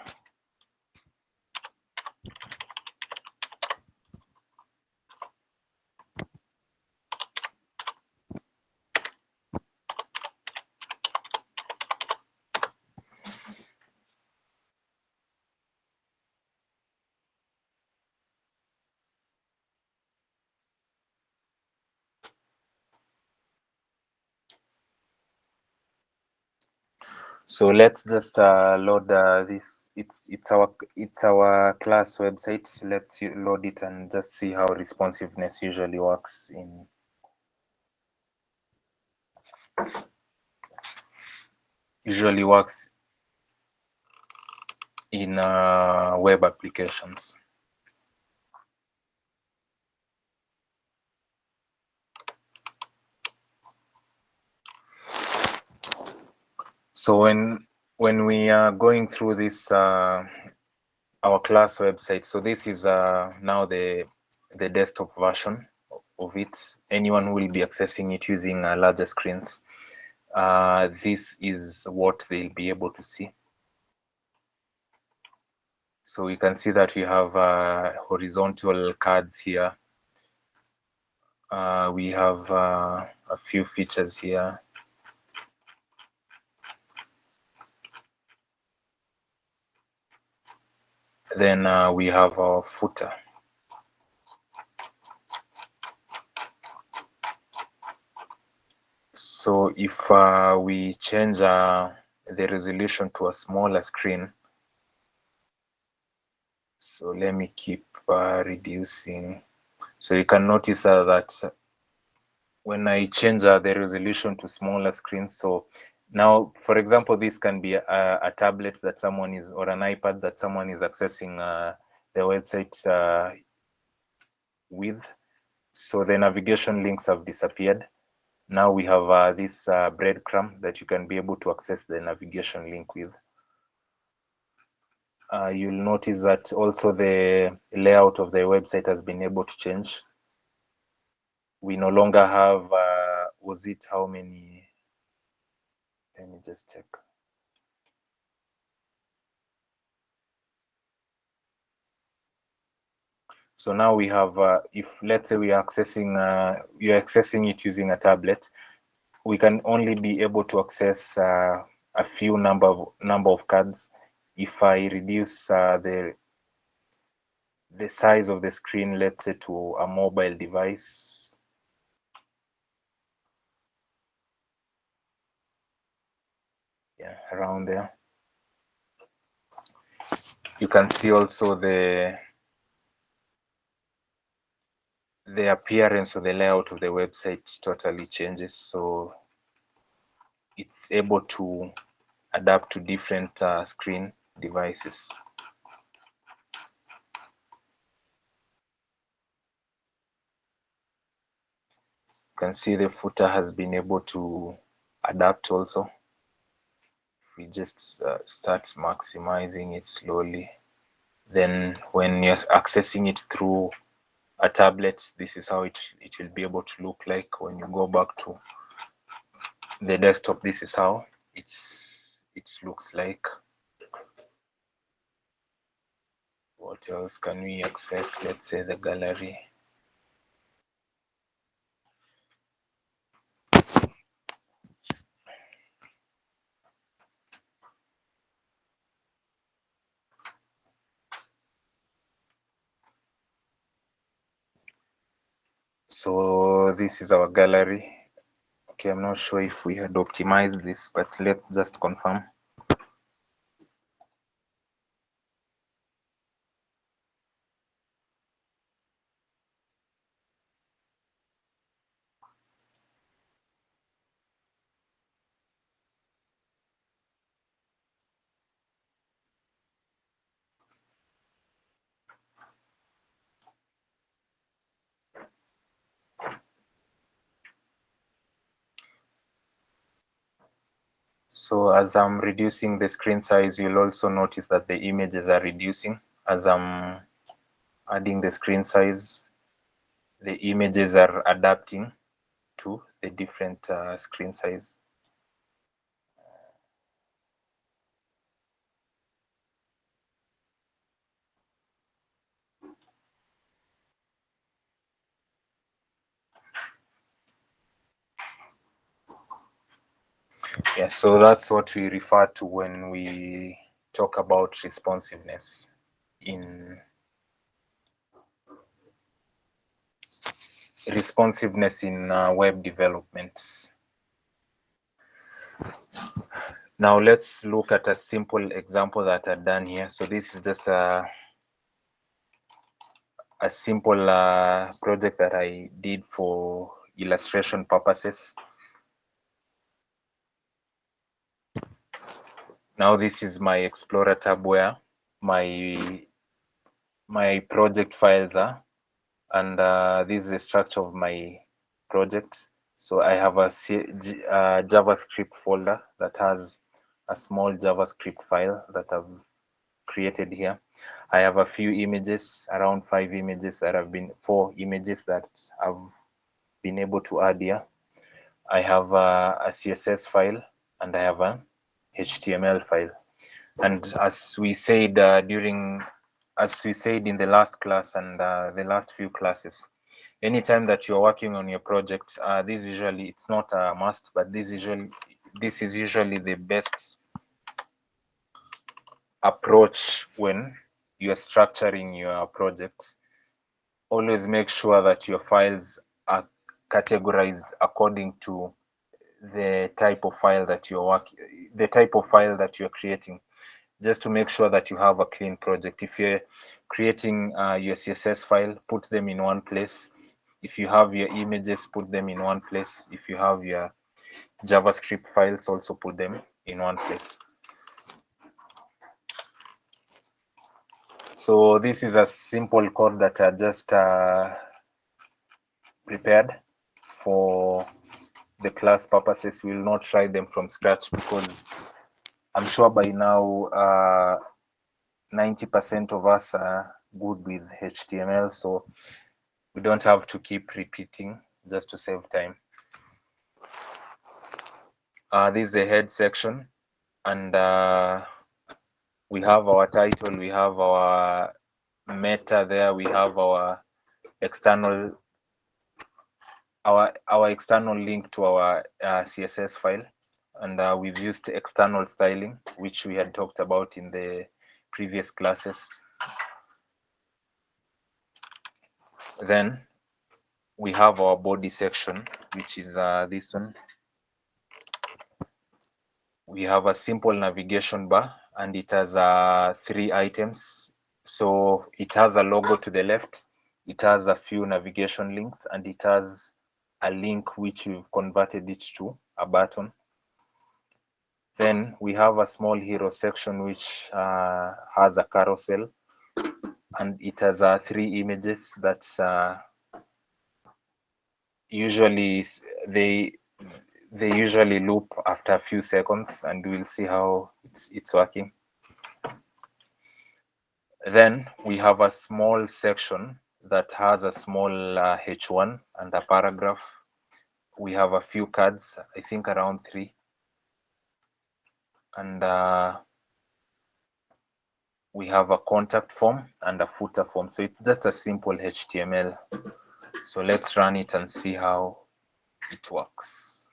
Speaker 1: So let's just load this. It's our class website. Let's load it and just see how responsiveness usually works in web applications. So when we are going through this our class website, so this is now the desktop version of it. Anyone who will be accessing it using larger screens, this is what they'll be able to see. So we can see that we have horizontal cards here. We have a few features here. Then we have our footer. So if we change the resolution to a smaller screen, so let me keep reducing. So you can notice that when I change the resolution to smaller screens, so now, for example, this can be a tablet that someone is, or an iPad that someone is accessing the website with. So the navigation links have disappeared. Now we have this breadcrumb that you can be able to access the navigation link with. You'll notice that also the layout of the website has been able to change. We no longer have, how many? Let me just check. So now we have, if let's say we are accessing, you're accessing it using a tablet, we can only be able to access a few number of cards. If I reduce the size of the screen, let's say to a mobile device, around there. You can see also the appearance or the layout of the website totally changes, so it's able to adapt to different screen devices. You can see the footer has been able to adapt also. We just start maximizing it slowly. Then when you're accessing it through a tablet, this is how it will be able to look like. When you go back to the desktop, this is how it looks like. What else can we access? Let's say the gallery. So this is our gallery. Okay, I'm not sure if we had optimized this, but let's just confirm. So as I'm reducing the screen size, you'll also notice that the images are reducing. As I'm adding the screen size, the images are adapting to the different screen size. Yeah, so that's what we refer to when we talk about responsiveness in web development. Now let's look at a simple example that I've done here. So this is just a simple project that I did for illustration purposes. Now this is my Explorer tab where my project files are, and this is the structure of my project. So I have a JavaScript folder that has a small JavaScript file that I've created here. I have a few images, around 4 images that I've been able to add here. I have a CSS file and I have an HTML file. And as we said in the last class and the last few classes, anytime that you're working on your project, it's not a must, but this is usually the best approach when you're structuring your project. Always make sure that your files are categorized according to the type of file that you're creating, just to make sure that you have a clean project. If you're creating your CSS file, put them in one place. If you have your images, put them in one place. If you have your JavaScript files, also put them in one place. So this is a simple code that I just prepared for the class purposes. We will not try them from scratch because I'm sure by now 90% of us are good with HTML, so we don't have to keep repeating just to save time. This is the head section, and we have our title, we have our meta there, we have our external link to our CSS file, and we've used external styling, which we had talked about in the previous classes. Then we have our body section, which is this one. We have a simple navigation bar, and it has 3 items. So it has a logo to the left, it has a few navigation links, and it has a link which we've converted it to a button. Then we have a small hero section which has a carousel, and it has 3 images that usually they usually loop after a few seconds, and we'll see how it's working. Then we have a small section that has a small H1 and a paragraph. We have a few cards, I think around 3. And we have a contact form and a footer form. So it's just a simple HTML. So let's run it and see how it works.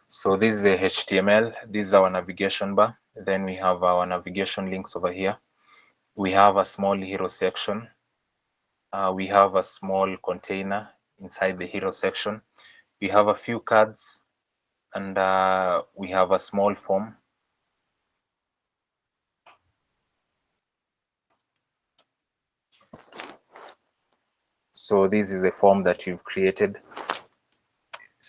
Speaker 1: So this is the HTML. This is our navigation bar. Then we have our navigation links over here. We have a small hero section. We have a small container inside the hero section. We have a few cards, and we have a small form. So this is a form that you've created.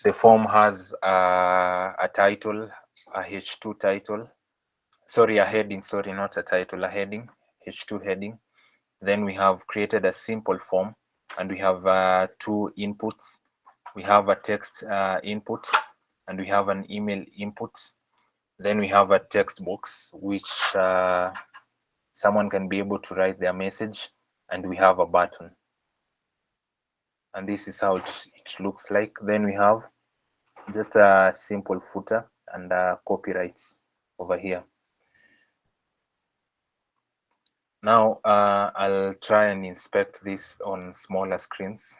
Speaker 1: The form has a title, a H2 title. Sorry, a heading, sorry, not a title, a heading, H2 heading. Then we have created a simple form, and we have 2 inputs. We have a text input, and we have an email input. Then we have a text box, which someone can be able to write their message, and we have a button. And this is how it looks like. Then we have just a simple footer and copyrights over here. Now I'll try and inspect this on smaller screens.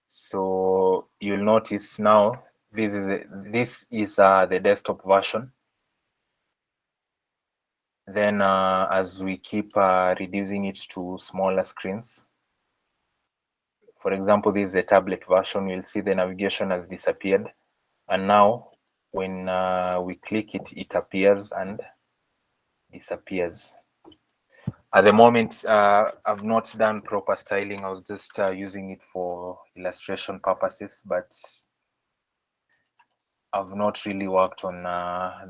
Speaker 1: So you'll notice now this is the desktop version. Then as we keep reducing it to smaller screens, for example, this is a tablet version, you'll see the navigation has disappeared. And now when we click it, it appears and disappears. At the moment, I've not done proper styling. I was just using it for illustration purposes, but I've not really worked on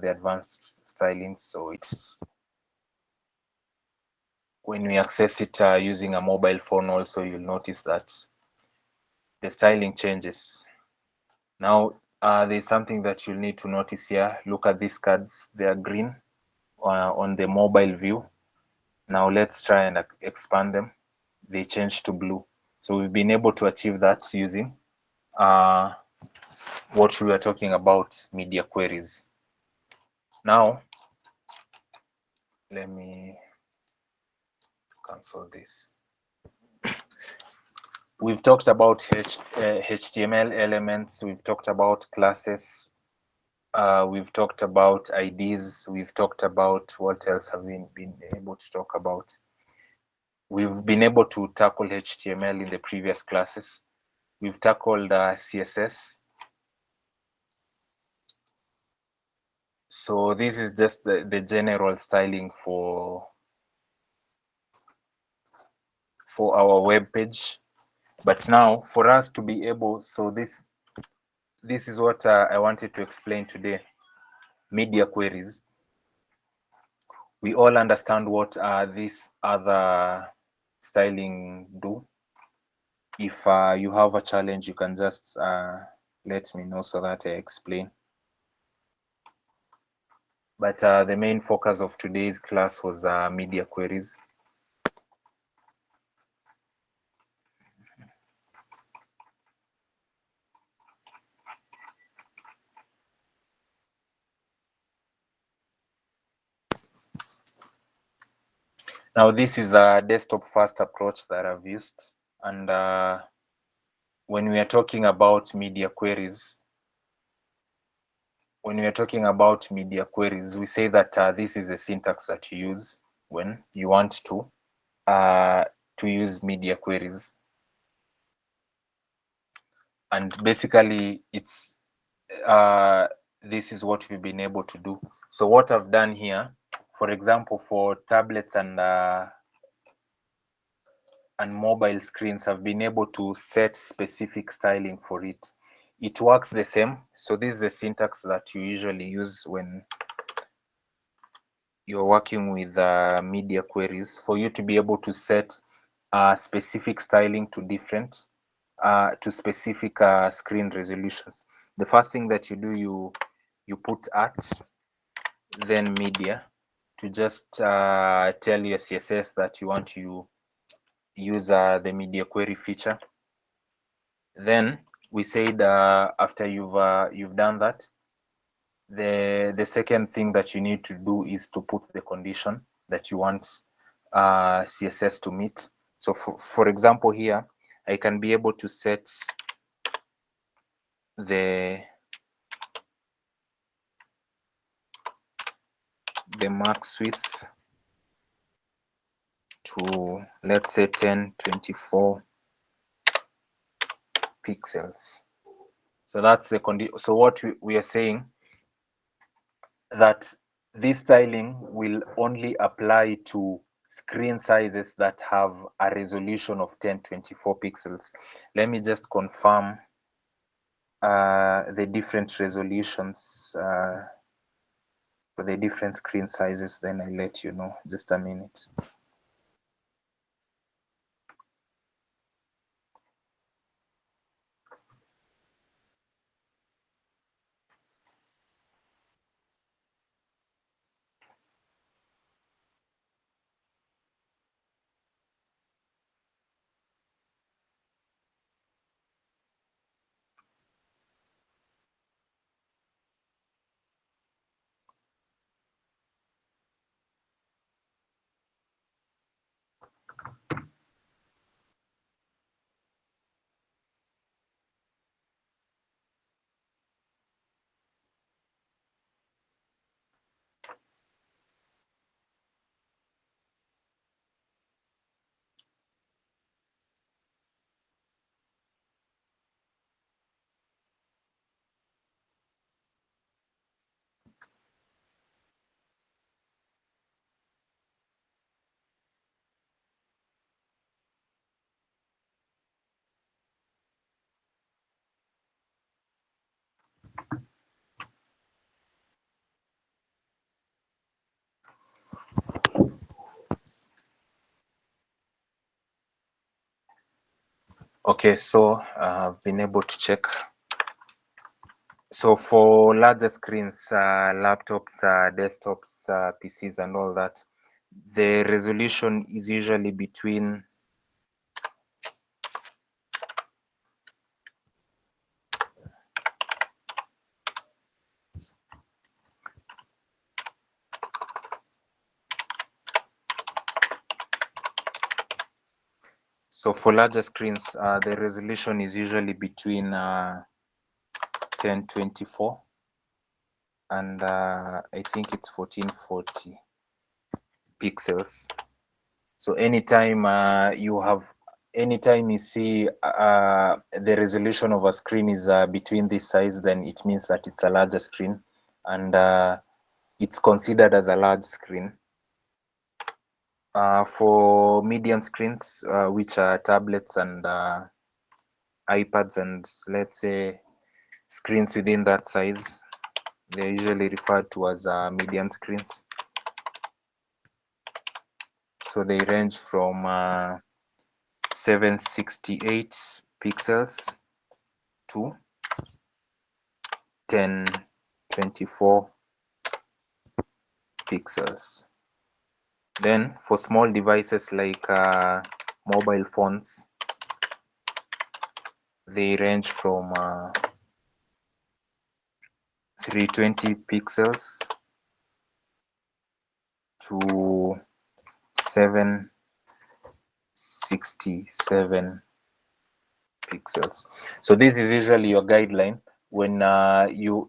Speaker 1: the advanced styling. So it's when we access it using a mobile phone also, you'll notice that the styling changes. Now, there's something that you'll need to notice here. Look at these cards. They are green on the mobile view. Now let's try and expand them. They change to blue. So we've been able to achieve that using what we were talking about, media queries. Now, let me cancel this. We've talked about HTML elements. We've talked about classes. We've talked about IDs. We've talked about what else have we been able to talk about? We've been able to tackle HTML in the previous classes. We've tackled CSS. So this is just the general styling for our web page. But now for us to be able, so this is what I wanted to explain today, media queries. We all understand what these other styling do. If you have a challenge, you can just let me know so that I explain. But the main focus of today's class was media queries. Now, this is a desktop first approach that I've used. And when we are talking about media queries, we say that this is the syntax that you use. when you want to use media queries. And basically it's this is what we've been able to do. So what I've done here, for example, for tablets and mobile screens, I've been able to set specific styling for it. It works the same. So this is the syntax that you usually use when you're working with media queries, for you to be able to set specific styling to different to specific screen resolutions. The first thing that you do, you put art, then media, to just tell your CSS that you want to use the media query feature. Then we said after you've done that, the second thing that you need to do is to put the condition that you want CSS to meet. So for example, here I can be able to set the max width to, let's say, 1024 pixels. So that's the condition. So what we are saying, that this styling will only apply to screen sizes that have a resolution of 1024 pixels. Let me just confirm the different resolutions for the different screen sizes, then I'll let you know. Just a minute. Okay, so I've been able to check. So for larger screens, laptops, desktops, PCs, and all that, the resolution is usually between so for larger screens, the resolution is usually between 1024 and I think it's 1440 pixels. So anytime anytime you see the resolution of a screen is between this size, then it means that it's a larger screen, and it's considered as a large screen. For medium screens, which are tablets and iPads, and let's say screens within that size, they're usually referred to as medium screens. So they range from 768 pixels to 1024 pixels. Then for small devices like mobile phones, they range from 320 pixels to 767 pixels. So this is usually your guideline when you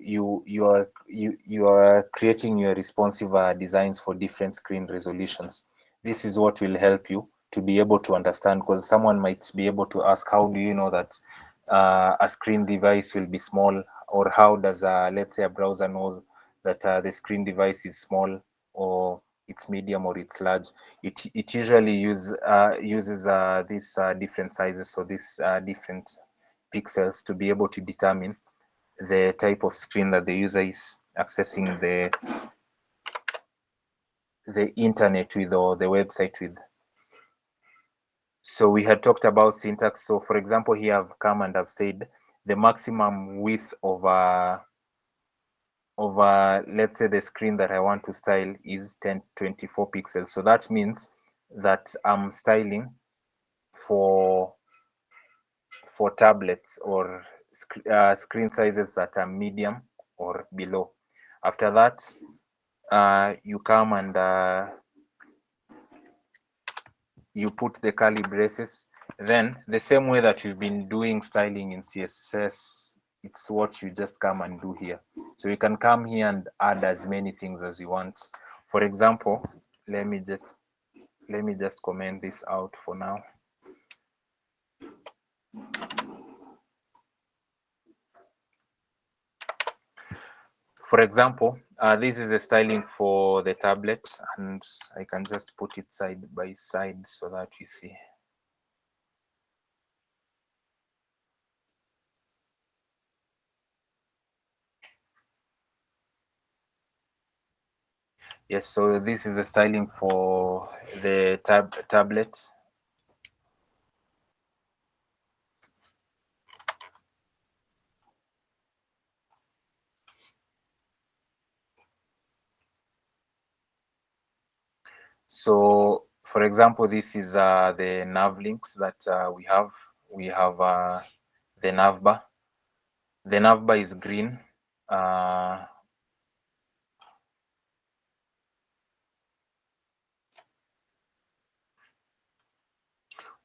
Speaker 1: are creating your responsive designs for different screen resolutions. This is what will help you to be able to understand, because someone might be able to ask, how do you know that a screen device will be small, or how does let's say a browser knows that the screen device is small, or it's medium, or it's large. It usually uses these different sizes, so these different pixels, to be able to determine the type of screen that the user is accessing the internet with, or the website with. So we had talked about syntax. So for example, here I've come and I've said the maximum width of let's say the screen that I want to style is 1024 pixels. So that means that I'm styling for tablets or screen sizes that are medium or below. After that, you come and you put the curly braces. Then the same way that you've been doing styling in CSS, it's what you just come and do here. So you can come here and add as many things as you want. For example, let me just comment this out for now. For example, this is a styling for the tablet, and I can just put it side by side so that you see. Yes, so this is a styling for the tablet. So, for example, this is the nav links that we have. We have the navbar. The navbar is green.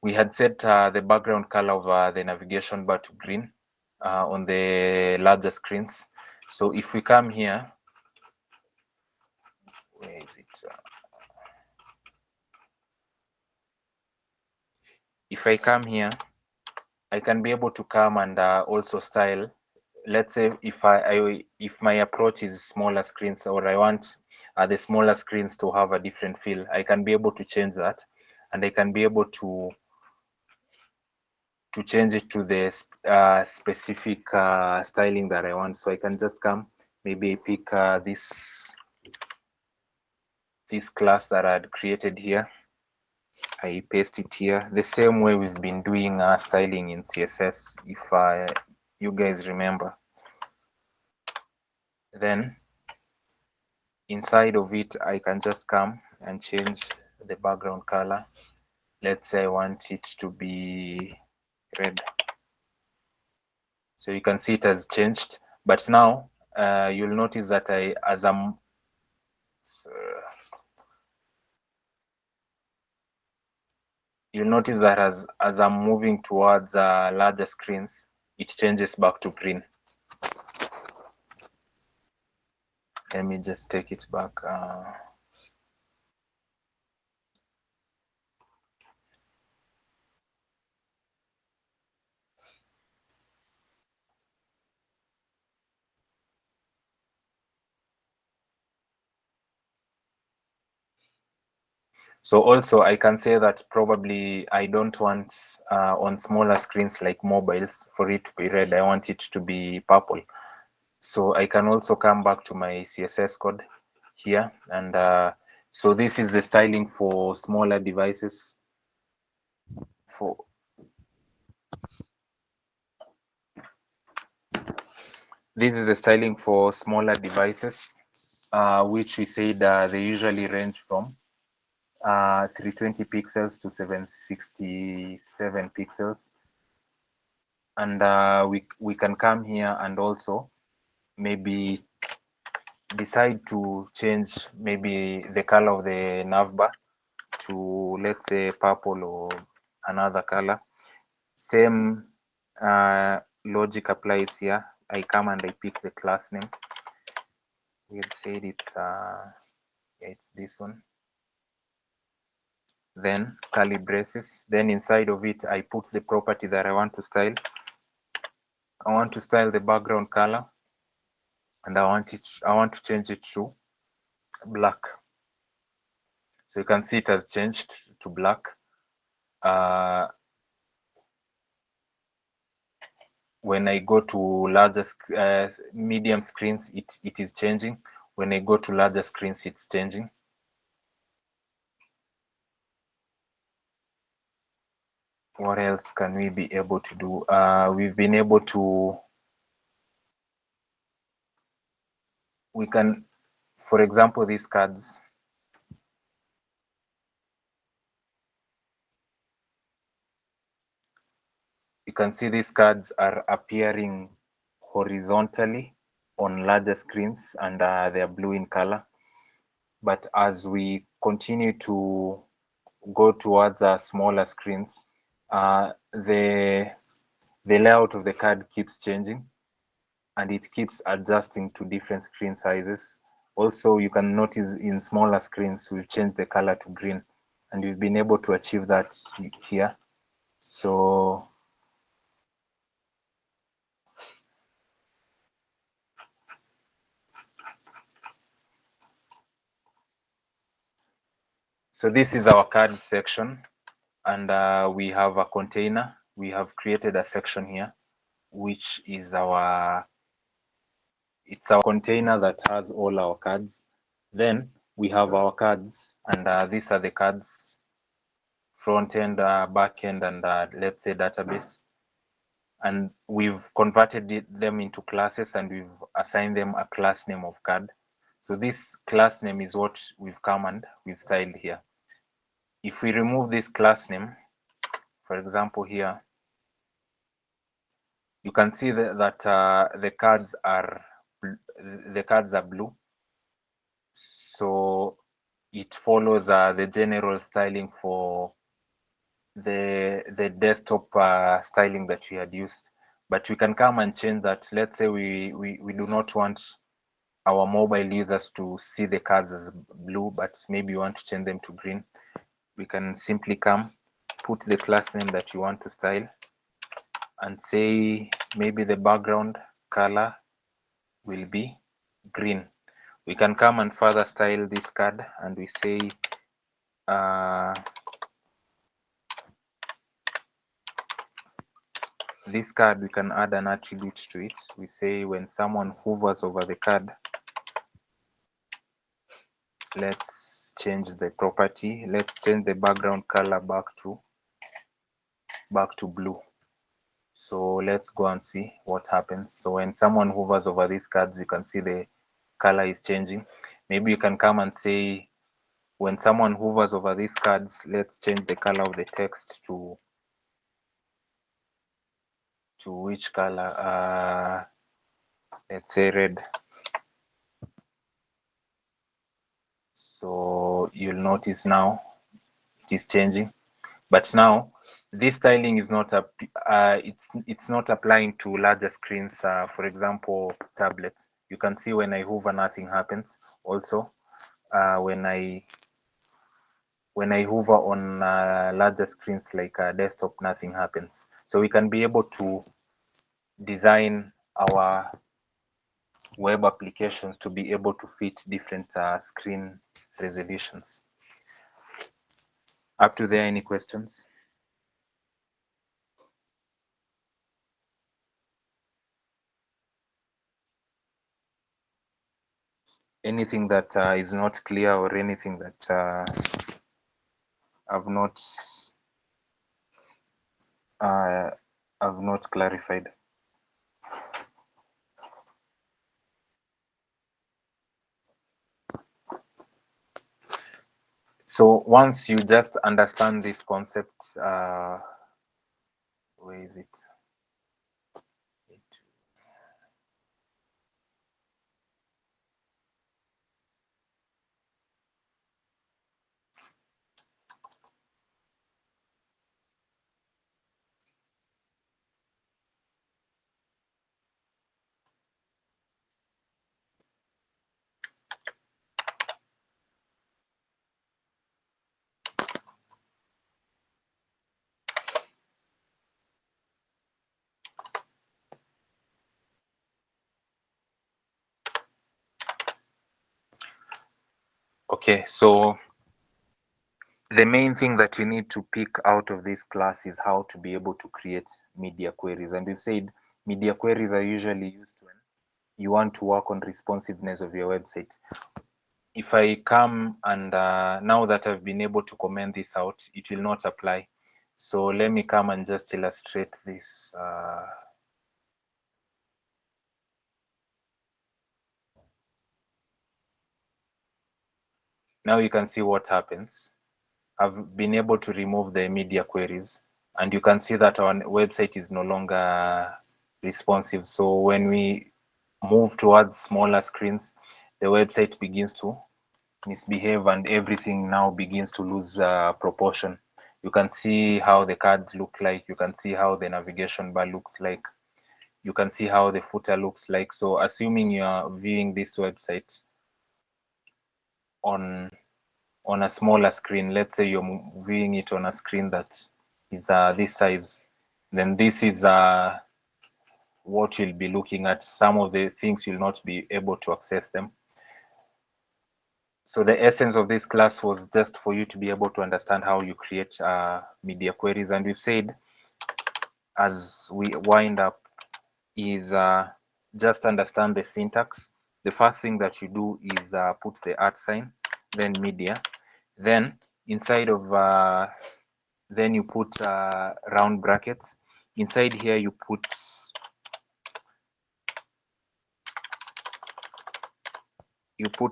Speaker 1: We had set the background color of the navigation bar to green on the larger screens. So if we come here, where is it? If I come here, I can be able to come and also style. Let's say if my approach is smaller screens, or I want the smaller screens to have a different feel, I can be able to change that, and I can be able to change it to the specific styling that I want. So I can just come, maybe I pick this class that I had created here. I paste it here the same way we've been doing styling in CSS, if you guys remember. Then inside of it, I can just come and change the background color. Let's say I want it to be red. So you can see it has changed, but now you'll notice that you'll notice that as I'm moving towards larger screens, it changes back to green. Let me just take it back. So also I can say that probably I don't want on smaller screens like mobiles for it to be red. I want it to be purple. So I can also come back to my CSS code here, and so this is the styling for smaller devices. This is the styling for smaller devices, which we said they usually range from 320 pixels to 767 pixels. And we can come here and also maybe decide to change maybe the color of the navbar to, let's say, purple or another color. Same logic applies here. I come and I pick the class name. We had said it's this one. Then curly braces. Then inside of it, I put the property that I want to style. I want to style the background color, and I want to change it to black. So you can see it has changed to black. When I go to larger medium screens, it is changing. When I go to larger screens, it's changing. What else can we be able to do? We've been able to, we can, for example, these cards. You can see these cards are appearing horizontally on larger screens, and they are blue in color. But as we continue to go towards smaller screens, the layout of the card keeps changing, and it keeps adjusting to different screen sizes. Also, you can notice in smaller screens, we've changed the color to green, and we've been able to achieve that here. So this is our card section, and we have a container. We have created a section here, which is it's our container that has all our cards. Then we have our cards, and these are the cards, front end, back end, and let's say database. And we've converted them into classes, and we've assigned them a class name of card. So this class name is what we've come and we've styled here. If we remove this class name, for example, here, you can see that the cards are blue. So it follows the general styling for the desktop styling that we had used. But we can come and change that. Let's say we do not want our mobile users to see the cards as blue, but maybe you want to change them to green. We can simply come, put the class name that you want to style, and say maybe the background color will be green. We can come and further style this card, and we say this card, we can add an attribute to it. We say when someone hovers over the card, let's change the property. Let's change the background color back to blue. So let's go and see what happens. So when someone hovers over these cards, you can see the color is changing. Maybe you can come and say when someone hovers over these cards, let's change the color of the text to which color? Let's say red. So you'll notice now it is changing. But now this styling is not it's not applying to larger screens. For example, tablets. You can see when I hover, nothing happens. Also, when I hover on larger screens like desktop, nothing happens. So we can be able to design our web applications to be able to fit different screen resolutions. Up to there, any questions? Anything that is not clear, or anything that I've not clarified? So once you just understand these concepts, where is it? Okay, so the main thing that you need to pick out of this class is how to be able to create media queries. And we've said media queries are usually used when you want to work on responsiveness of your website. If I come and now that I've been able to comment this out, it will not apply. So let me come and just illustrate this. Now you can see what happens. I've been able to remove the media queries, and you can see that our website is no longer responsive. So when we move towards smaller screens, the website begins to misbehave and everything now begins to lose proportion. You can see how the cards look like. You can see how the navigation bar looks like. You can see how the footer looks like. So assuming you are viewing this website on a smaller screen, let's say you're viewing it on a screen that is this size, then this is what you'll be looking at. Some of the things you'll not be able to access them. So the essence of this class was just for you to be able to understand how you create media queries. And we've said, as we wind up, is just understand the syntax. The first thing that you do is put the @ sign, then media, then inside of then you put round brackets. Inside here you put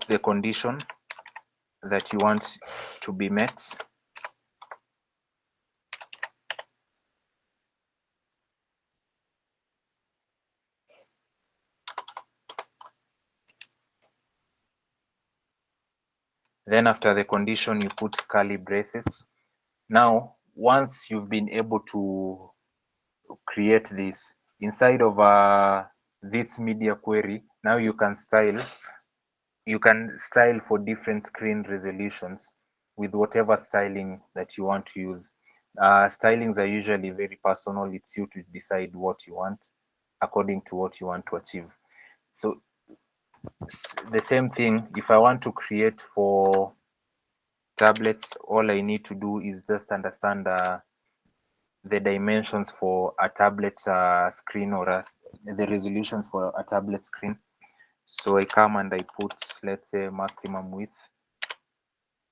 Speaker 1: the condition that you want to be met. Then after the condition, you put curly braces. Now, once you've been able to create this inside of this media query, now you can style. You can style for different screen resolutions with whatever styling that you want to use. Stylings are usually very personal. It's you to decide what you want according to what you want to achieve. So the same thing, if I want to create for tablets, all I need to do is just understand the dimensions for a tablet screen, or the resolution for a tablet screen. So I come and I put, let's say, maximum width,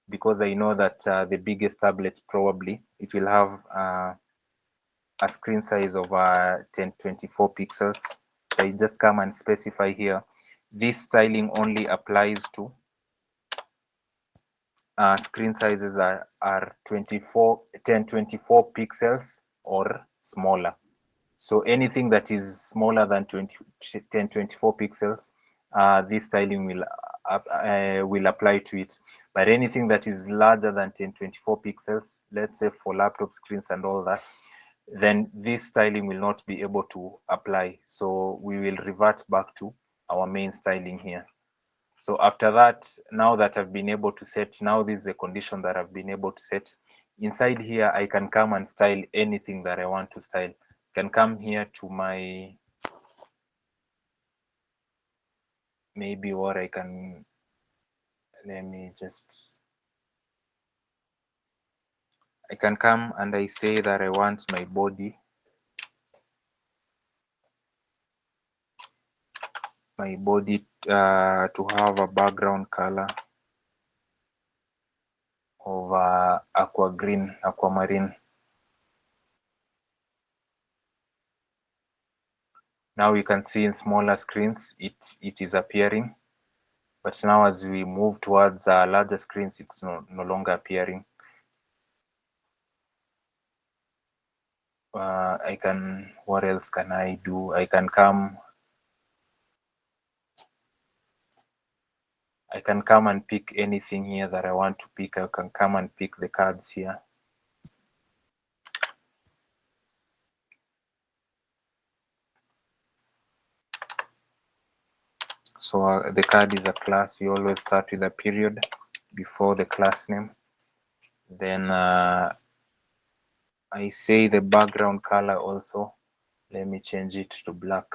Speaker 1: because I know that the biggest tablet probably it will have a screen size of 1024 pixels. So I just come and specify here. This styling only applies to screen sizes are 1024 pixels or smaller. So anything that is smaller than 1024 pixels, this styling will apply to it. But anything that is larger than 1024 pixels, let's say for laptop screens and all that, then this styling will not be able to apply. So we will revert back to our main styling here. So after that, now that I've been able to set, now this is the condition that I've been able to set. Inside here, I can come and style anything that I want to style. I can come here to my, maybe what I can, let me just, I can come and I say that I want my body to have a background color of aquamarine. Now you can see in smaller screens, it is appearing. But now as we move towards larger screens, it's no longer appearing. What else can I do? I can come and pick anything here that I want to pick. I can come and pick the cards here. So the card is a class. You always start with a period before the class name. Then I say the background color also. Let me change it to black.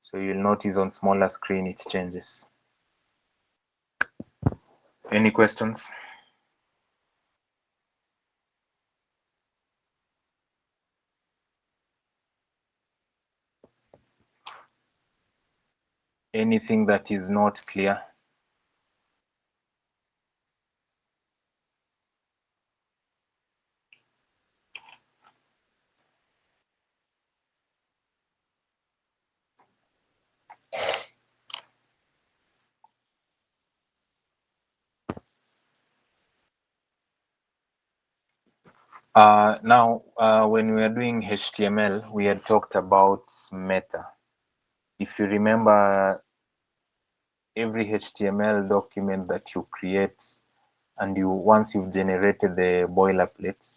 Speaker 1: So you'll notice on smaller screen it changes. Any questions? Anything that is not clear? Now, when we are doing HTML, we had talked about meta. If you remember, every HTML document that you create, and once you've generated the boilerplate,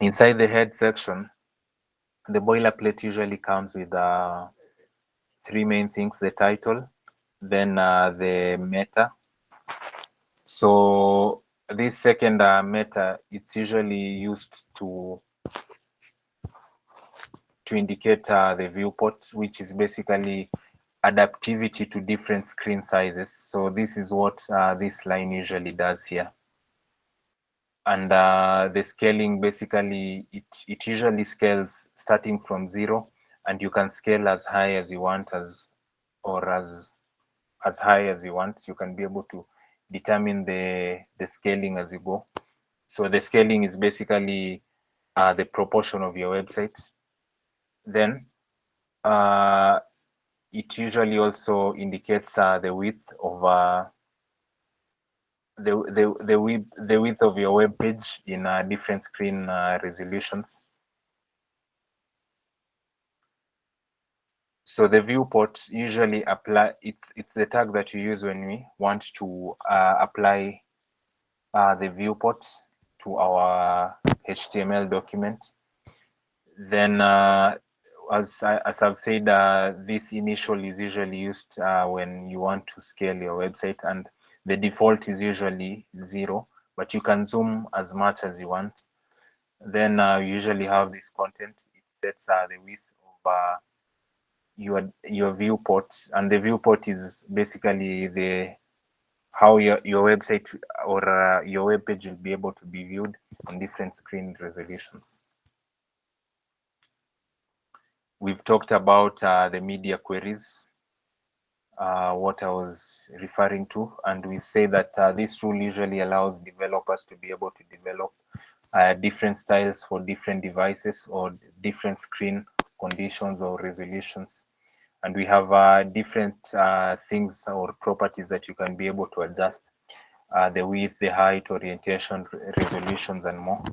Speaker 1: inside the head section, the boilerplate usually comes with three main things: the title, then the meta. So this second meta, it's usually used to indicate the viewport, which is basically adaptivity to different screen sizes. So this is what this line usually does here. And the scaling, basically, it usually scales starting from 0, and you can scale as high as you want, or as high as you want. You can be able to determine the scaling as you go. So the scaling is basically the proportion of your website. Then it usually also indicates the width of the width of your web page in different screen resolutions. So the viewport usually it's the tag that you use when we want to apply the viewport to our HTML document. Then as I've said, this initial is usually used when you want to scale your website, and the default is usually 0, but you can zoom as much as you want. Then you usually have this content. It sets the width of your viewport, and the viewport is basically how your website or your web page will be able to be viewed on different screen resolutions. We've talked about the media queries, what I was referring to, and we've said that this tool usually allows developers to be able to develop different styles for different devices or different screen conditions or resolutions. And we have different things or properties that you can be able to adjust: the width, the height, orientation, resolutions, and more.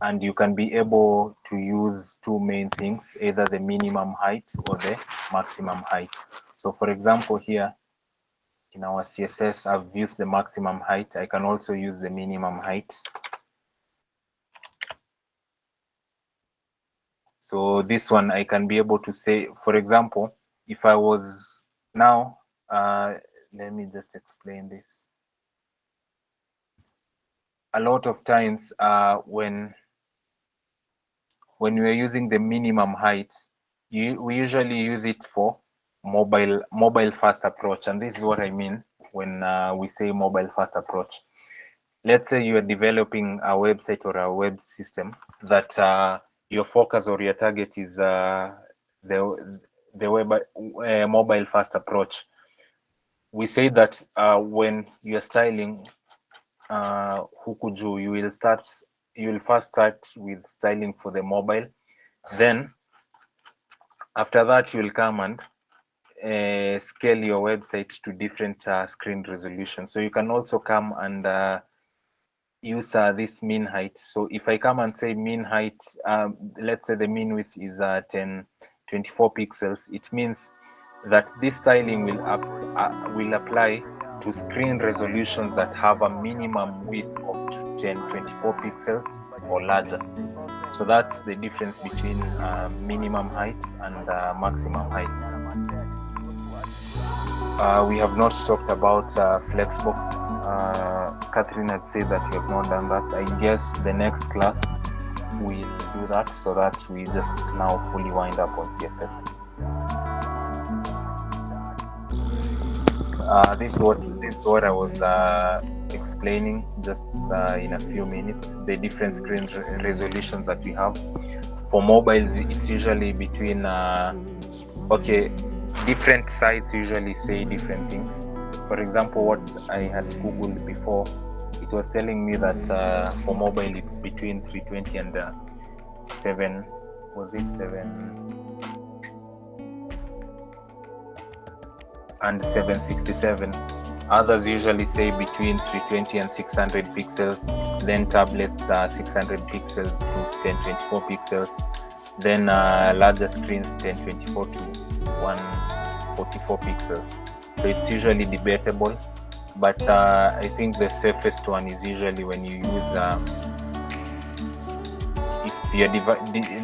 Speaker 1: And you can be able to use two main things, either the minimum height or the maximum height. So for example, here in our CSS, I've used the maximum height. I can also use the minimum height. So this one, I can be able to say, for example, if I was now, let me just explain this. A lot of times when we're using the minimum height, we usually use it for mobile first approach. And this is what I mean when we say mobile first approach. Let's say you are developing a website or a web system that your focus or your target is the web mobile first approach. We say that when you're styling Hukuju, you will first start with styling for the mobile. Then after that, you will come and scale your website to different screen resolutions. So you can also come and use this mean height. So if I come and say mean height, let's say the mean width is 24 pixels, it means that this styling will apply to screen resolutions that have a minimum width of 24 pixels or larger. So that's the difference between minimum height and maximum height. We have not talked about Flexbox. Catherine had said that we have not done that. I guess the next class we'll do that, so that we just now fully wind up on CSS. This is what I was explaining just in a few minutes. The different screen resolutions that we have. For mobiles, it's usually between different sites usually say different things. For example, what I had Googled before, it was telling me that for mobile it's between 320 and 7. Was it 7? And 767. Others usually say between 320 and 600 pixels. Then tablets 600 pixels to 1024 pixels. Then larger screens 1024 to 144 pixels. So it's usually debatable, but I think the safest one is usually when you use if you're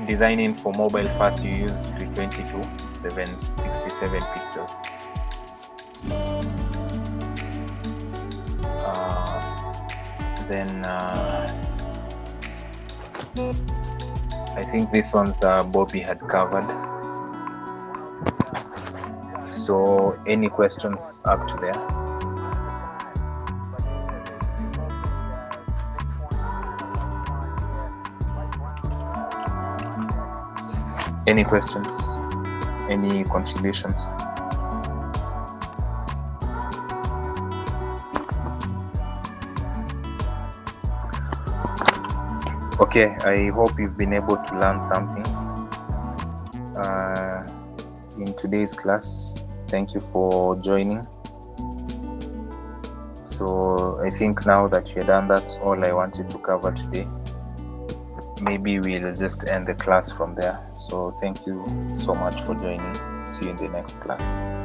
Speaker 1: designing for mobile first, you use 320 to 767 pixels. Then I think this one's Bobby had covered. So any questions up to there? Any questions? Any contributions? Okay, I hope you've been able to learn something in today's class. Thank you for joining. So I think now that you're done, that's all I wanted to cover today. Maybe we'll just end the class from there. So thank you so much for joining. See you in the next class.